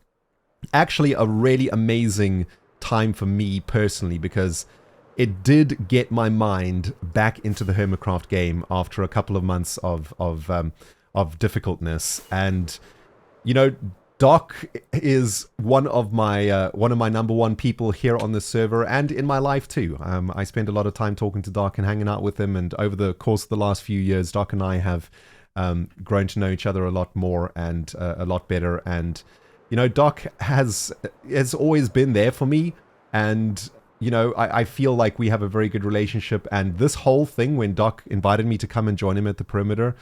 actually a really amazing time for me personally, because it did get my mind back into the HermitCraft game after a couple of months of difficultness. And you know, Doc is one of my number one people here on the server and in my life too. I spend a lot of time talking to Doc and hanging out with him, and over the course of the last few years, Doc and I have grown to know each other a lot more and a lot better. And, you know, Doc has always been there for me. And, you know, I feel like we have a very good relationship. And this whole thing, when Doc invited me to come and join him at the perimeter,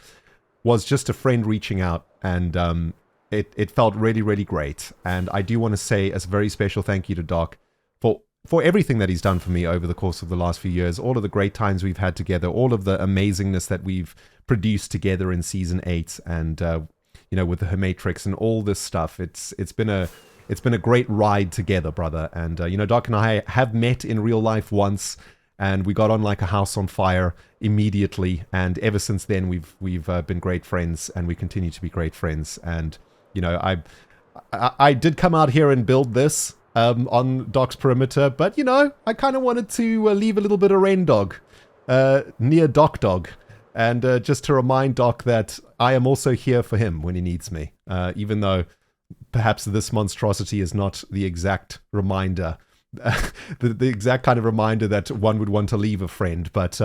was just a friend reaching out. And it felt really, really great. And I do want to say a very special thank you to Doc for everything that he's done for me over the course of the last few years, all of the great times we've had together, all of the amazingness that we've produced together in Season 8, and, you know, with the Hermatrix and all this stuff. It's been a great ride together, brother. And, you know, Doc and I have met in real life once, and we got on like a house on fire immediately. And ever since then, we've been great friends, and we continue to be great friends. And, you know, I did come out here and build this on Doc's perimeter, but, you know, I kind of wanted to leave a little bit of Rendog near Doc Dog, and just to remind Doc that I am also here for him when he needs me, even though perhaps this monstrosity is not the exact reminder, the exact kind of reminder that one would want to leave a friend. But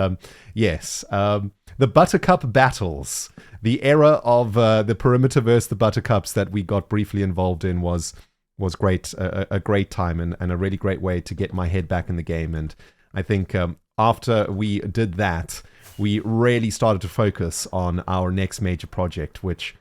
yes, the Buttercup battles, the era of the perimeter versus the Buttercups that we got briefly involved in was great, a great time, and a really great way to get my head back in the game. And I think after we did that, we really started to focus on our next major project, which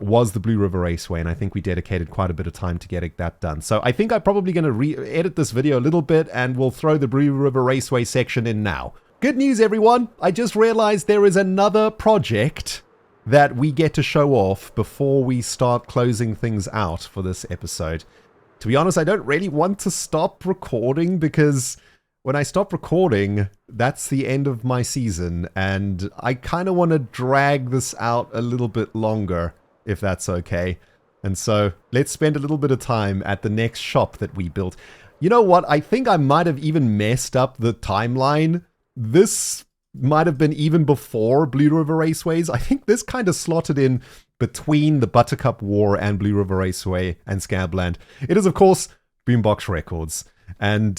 was the Blue River Raceway, and I think we dedicated quite a bit of time to getting that done. So I think I'm probably going to edit this video a little bit, and we'll throw the Blue River Raceway section in now. Good news, everyone! I just realized there is another project that we get to show off before we start closing things out for this episode. To be honest, I don't really want to stop recording, because when I stop recording, that's the end of my season, and I kind of want to drag this out a little bit longer, if that's okay. And so let's spend a little bit of time at the next shop that we built. You know what? I think I might have even messed up the timeline. This might have been even before Blue River Raceways. I think this kind of slotted in between the Buttercup War and Blue River Raceway and Scabland. It is, of course, BoomBox Records. And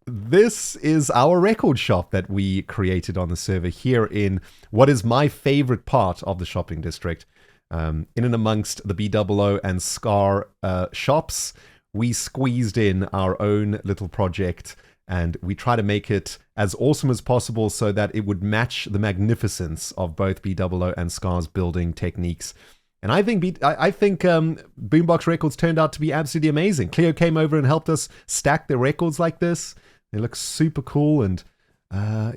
this is our record shop that we created on the server here in what is my favorite part of the shopping district. In and amongst the BOO and Scar shops, we squeezed in our own little project, and we try to make it as awesome as possible so that it would match the magnificence of both BOO and Scar's building techniques. And I think BoomBox Records turned out to be absolutely amazing. Cleo came over and helped us stack the records like this. They look super cool, and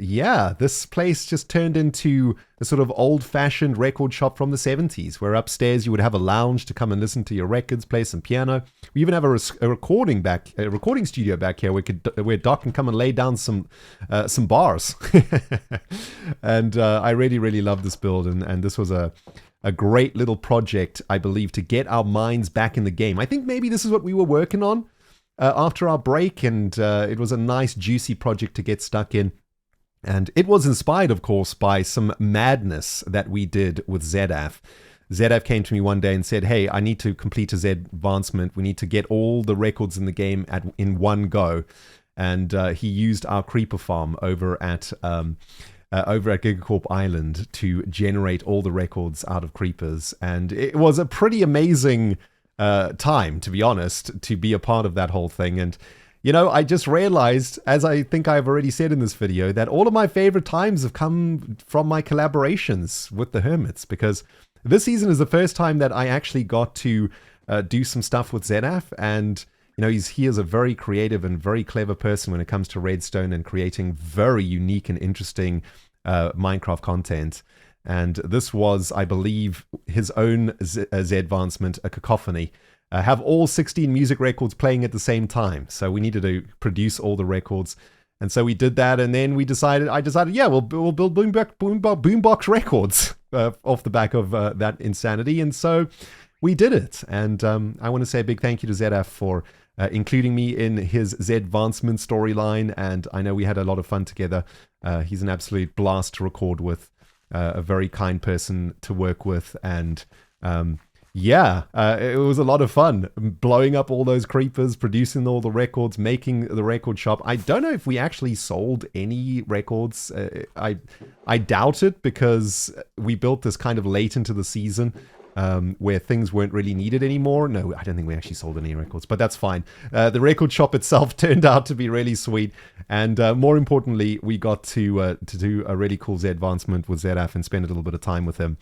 yeah, this place just turned into a sort of old-fashioned record shop from the 70s, where upstairs you would have a lounge to come and listen to your records, play some piano. We even have a recording studio back here where Doc can come and lay down some bars. And I really, really love this build, and this was a great little project, I believe, to get our minds back in the game. I think maybe this is what we were working on after our break, and it was a nice, juicy project to get stuck in. And it was inspired, of course, by some madness that we did with ZF. ZF came to me one day and said, hey, I need to complete a Z advancement. We need to get all the records in the game in one go. And he used our creeper farm over at GigaCorp Island to generate all the records out of creepers. And it was a pretty amazing time, to be honest, to be a part of that whole thing. And, you know, I just realized, as I think I've already said in this video, that all of my favorite times have come from my collaborations with the Hermits, because this season is the first time that I actually got to do some stuff with ZF. And, you know, he is a very creative and very clever person when it comes to Redstone and creating very unique and interesting Minecraft content. And this was, I believe, his own Z advancement, a cacophony. Have all 16 music records playing at the same time. So we needed to produce all the records. And so we did that, and then I decided, yeah, we'll build BoomBox Records off the back of that insanity. And so we did it. And I want to say a big thank you to ZF for including me in his Z Advancement storyline. And I know we had a lot of fun together. He's an absolute blast to record with, a very kind person to work with. And Yeah, it was a lot of fun. Blowing up all those creepers, producing all the records, making the record shop. I don't know if we actually sold any records. I doubt it because we built this kind of late into the season where things weren't really needed anymore. No, I don't think we actually sold any records, but that's fine. The record shop itself turned out to be really sweet. And more importantly, we got to do a really cool Z advancement with ZF and spend a little bit of time with him.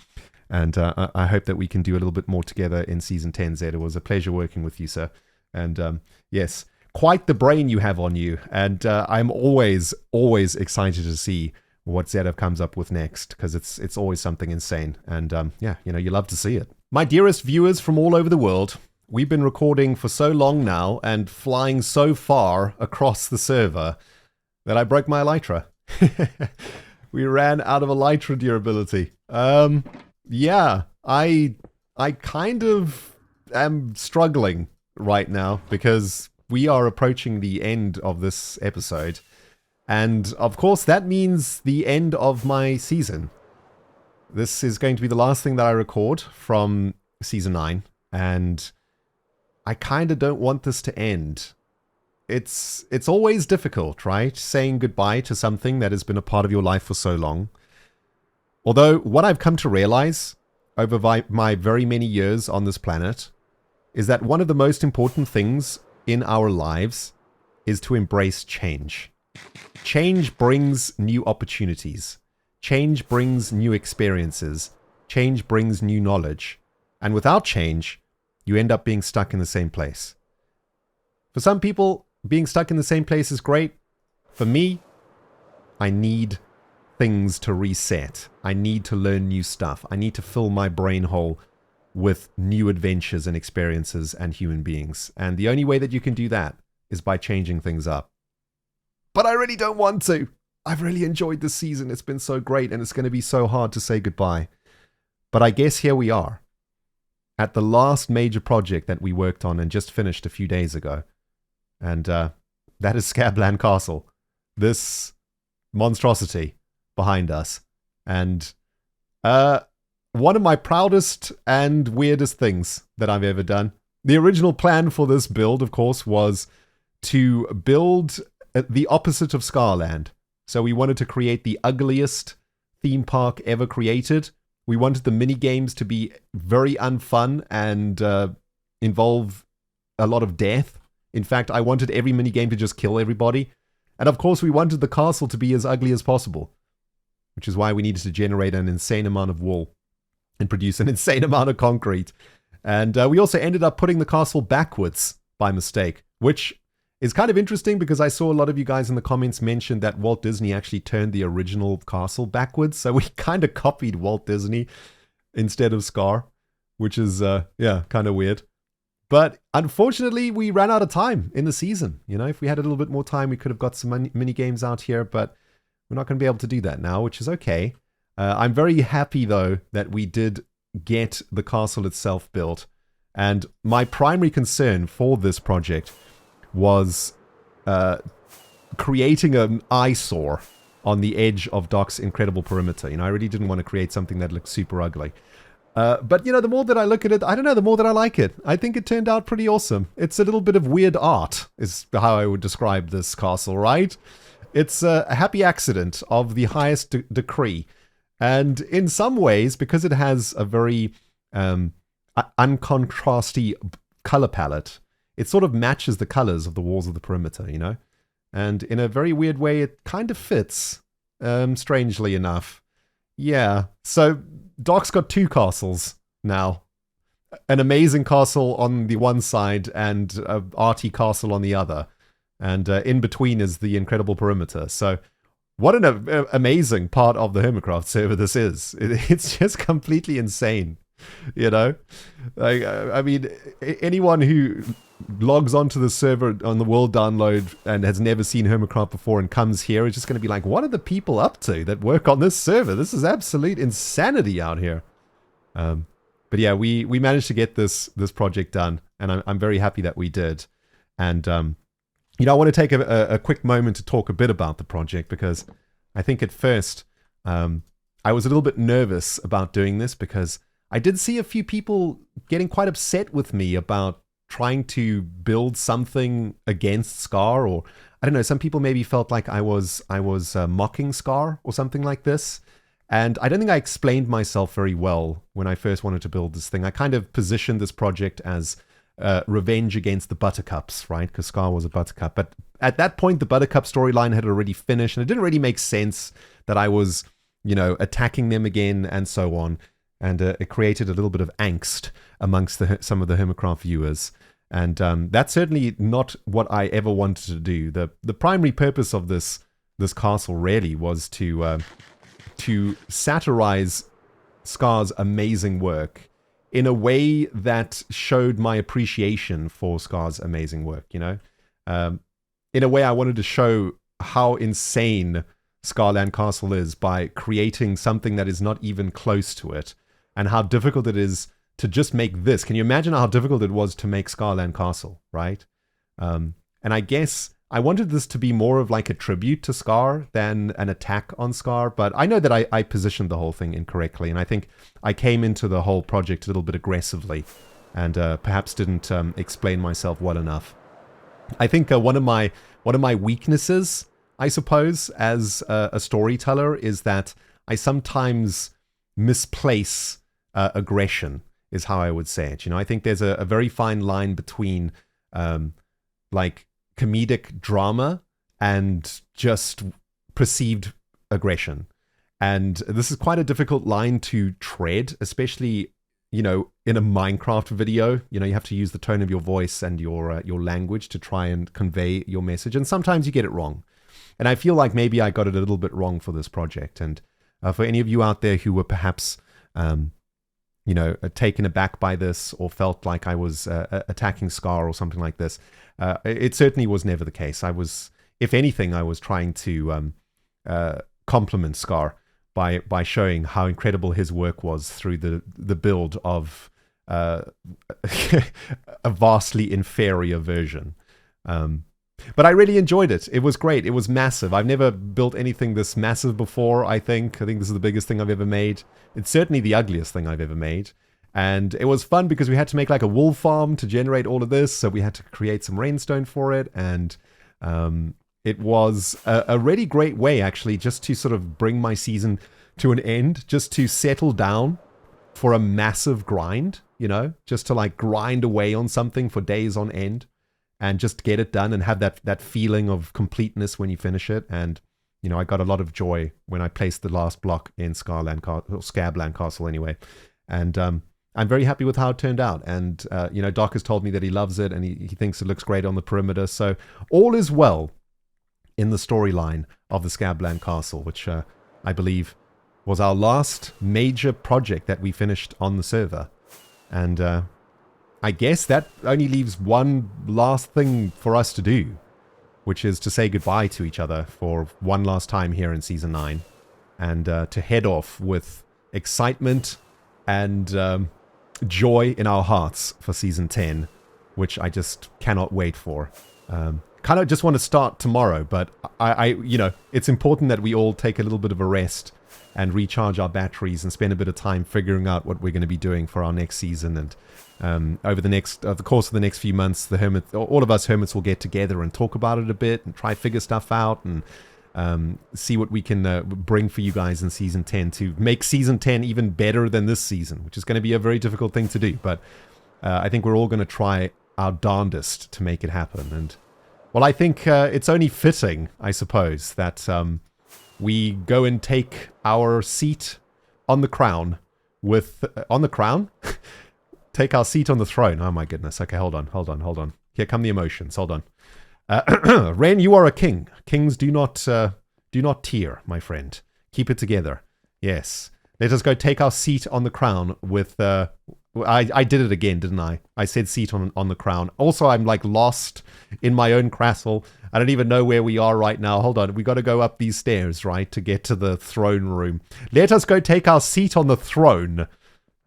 And I hope that we can do a little bit more together in Season 10, Zed. It was a pleasure working with you, sir. And yes, quite the brain you have on you. And I'm always excited to see what ZF comes up with next, because it's always something insane. And yeah, you know, you love to see it. My dearest viewers from all over the world, we've been recording for so long now and flying so far across the server that I broke my elytra. We ran out of elytra durability. Yeah, I kind of am struggling right now because we are approaching the end of this episode. And of course, that means the end of my season. This is going to be the last thing that I record from Season 9. And I kind of don't want this to end. It's always difficult, right? Saying goodbye to something that has been a part of your life for so long. Although, what I've come to realize over my very many years on this planet is that one of the most important things in our lives is to embrace change. Change brings new opportunities. Change brings new experiences. Change brings new knowledge. And without change, you end up being stuck in the same place. For some people, being stuck in the same place is great. For me, I need things to reset. I need to learn new stuff. I need to fill my brain hole with new adventures and experiences and human beings. And the only way that you can do that is by changing things up. But I really don't want to. I've really enjoyed this season. It's been so great, and it's going to be so hard to say goodbye. But I guess here we are, at the last major project that we worked on and just finished a few days ago. And that is Scabland Castle. This monstrosity behind us. And one of my proudest and weirdest things that I've ever done. The original plan for this build, of course, was to build the opposite of Scarland. So we wanted to create the ugliest theme park ever created. We wanted the mini games to be very unfun and involve a lot of death. In fact, I wanted every mini game to just kill everybody. And of course, we wanted the castle to be as ugly as possible, which is why we needed to generate an insane amount of wool and produce an insane amount of concrete. And we also ended up putting the castle backwards by mistake, which is kind of interesting because I saw a lot of you guys in the comments mention that Walt Disney actually turned the original castle backwards. So we kind of copied Walt Disney instead of Scar, which is, yeah, kind of weird. But unfortunately, we ran out of time in the season. You know, if we had a little bit more time, we could have got some mini games out here, but we're not going to be able to do that now, which is okay. I'm very happy, though, that we did get the castle itself built. And my primary concern for this project was creating an eyesore on the edge of Doc's incredible perimeter. You know, I really didn't want to create something that looked super ugly. But, you know, the more that I look at it, I don't know, the more that I like it. I think it turned out pretty awesome. It's a little bit of weird art, is how I would describe this castle, right? It's a happy accident of the highest degree. And in some ways, because it has a very uncontrasty color palette, it sort of matches the colors of the walls of the perimeter, you know? And in a very weird way, it kind of fits, strangely enough. Yeah, so Doc's got two castles now. An amazing castle on the one side and an arty castle on the other. And in between is the incredible perimeter. So what an amazing part of the HermitCraft server this is. It's just completely insane, you know? Like, I mean, anyone who logs onto the server on the world download and has never seen HermitCraft before and comes here is just going to be like, what are the people up to that work on this server? This is absolute insanity out here. But yeah, we managed to get this project done, and I'm very happy that we did. And you know, I want to take a quick moment to talk a bit about the project, because I think at first I was a little bit nervous about doing this because I did see a few people getting quite upset with me about trying to build something against Scar, or I don't know, some people maybe felt like I was mocking Scar or something like this. And I don't think I explained myself very well when I first wanted to build this thing. I kind of positioned this project as revenge against the Buttercups, right? Because Scar was a Buttercup. But at that point, the Buttercup storyline had already finished, and it didn't really make sense that I was, attacking them again and so on. And it created a little bit of angst amongst some of the HermitCraft viewers. And that's certainly not what I ever wanted to do. The primary purpose of this castle really was to satirize Scar's amazing work in a way that showed my appreciation for Scar's amazing work, in a way I wanted to show how insane Scabland Castle is by creating something that is not even close to it, and how difficult it is to just make this. Can you imagine how difficult it was to make Scabland Castle, right? And I guess I wanted this to be more of like a tribute to Scar than an attack on Scar, but I know that I positioned the whole thing incorrectly, and I think I came into the whole project a little bit aggressively, and perhaps didn't explain myself well enough. I think one of my weaknesses, I suppose, as a storyteller, is that I sometimes misplace aggression, is how I would say it. I think there's a very fine line between like comedic drama and just perceived aggression. And this is quite a difficult line to tread, especially, in a Minecraft video. You have to use the tone of your voice and your language to try and convey your message. And sometimes you get it wrong. And I feel like maybe I got it a little bit wrong for this project. And for any of you out there who were perhaps, taken aback by this, or felt like I was attacking Scar or something like this, it certainly was never the case. If anything, I was trying to compliment Scar by showing how incredible his work was through the build of a vastly inferior version. But I really enjoyed it. It was great. It was massive. I've never built anything this massive before, I think. I think this is the biggest thing I've ever made. It's certainly the ugliest thing I've ever made. And it was fun because we had to make like a wool farm to generate all of this. So we had to create some rainstone for it. And it was a really great way, actually, just to sort of bring my season to an end, just to settle down for a massive grind, just to like grind away on something for days on end. And just get it done and have that feeling of completeness when you finish it. And, I got a lot of joy when I placed the last block in Scabland Castle anyway. And I'm very happy with how it turned out. And, Doc has told me that he loves it and he thinks it looks great on the perimeter. So all is well in the storyline of the Scabland Castle, which I believe was our last major project that we finished on the server. And I guess that only leaves one last thing for us to do, which is to say goodbye to each other for one last time here in Season 9, and to head off with excitement and joy in our hearts for Season 10, which I just cannot wait for. Kind of just want to start tomorrow, but I it's important that we all take a little bit of a rest and recharge our batteries and spend a bit of time figuring out what we're going to be doing for our next season. And over the course of the next few months, all of us hermits will get together and talk about it a bit and try figure stuff out and see what we can bring for you guys in Season 10 to make Season 10 even better than this season, which is going to be a very difficult thing to do. But I think we're all going to try our darndest to make it happen. And, well, I think it's only fitting, I suppose, that we go and take our seat on the crown on the crown? Take our seat on the throne. Oh my goodness. Okay, hold on. Here come the emotions. Hold on. Ren, you are a king. Kings do not tear, my friend. Keep it together. Yes. Let us go take our seat on the crown with... I did it again, didn't I? I said seat on the crown. Also, I'm like lost in my own castle. I don't even know where we are right now. Hold on. We got to go up these stairs, right, to get to the throne room. Let us go take our seat on the throne.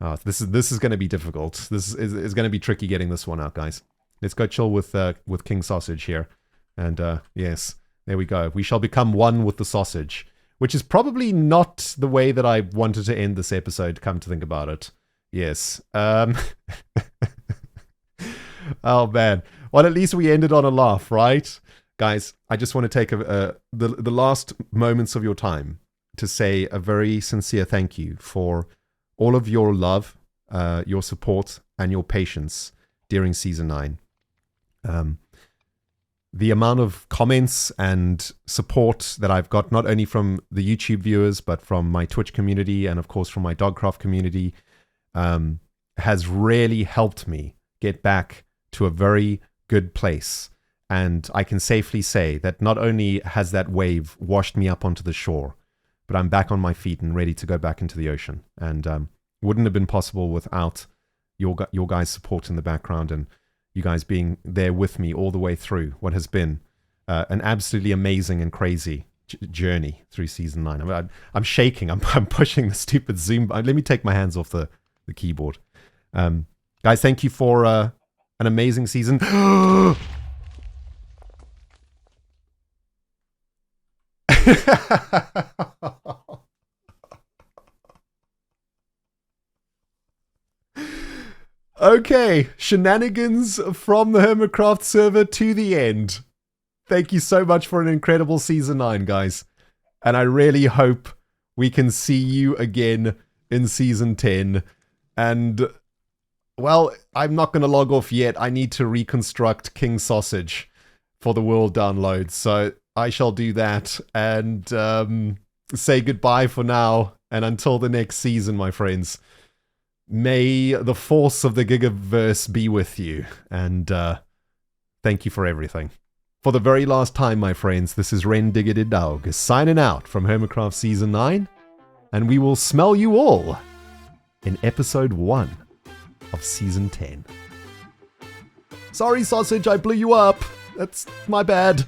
Oh, this is going to be difficult. This is going to be tricky getting this one out, guys. Let's go chill with King Sausage here. And yes, there we go. We shall become one with the sausage, which is probably not the way that I wanted to end this episode, come to think about it. Yes. Oh, man. Well, at least we ended on a laugh, right? Guys, I just want to take the last moments of your time to say a very sincere thank you for all of your love, your support, and your patience during Season 9. The amount of comments and support that I've got, not only from the YouTube viewers, but from my Twitch community and, of course, from my Dogcraft community, has really helped me get back to a very good place. And I can safely say that not only has that wave washed me up onto the shore, but I'm back on my feet and ready to go back into the ocean. And wouldn't have been possible without your guys' support in the background and you guys being there with me all the way through what has been an absolutely amazing and crazy journey through Season 9. I'm shaking. I'm pushing the stupid Zoom. Let me take my hands off the keyboard. Guys, thank you for an amazing season. Okay, Shenanigans from the HermitCraft server to the end. Thank you so much for an incredible Season 9, guys. And I really hope we can see you again in Season 10. And, well, I'm not going to log off yet. I need to reconstruct King Sausage for the world download. So I shall do that and say goodbye for now. And until the next season, my friends. May the force of the Gigaverse be with you, and thank you for everything. For the very last time, my friends, this is Rendog signing out from HermitCraft Season 9, and we will smell you all in Episode 1 of Season 10. Sorry, Sausage, I blew you up. That's my bad.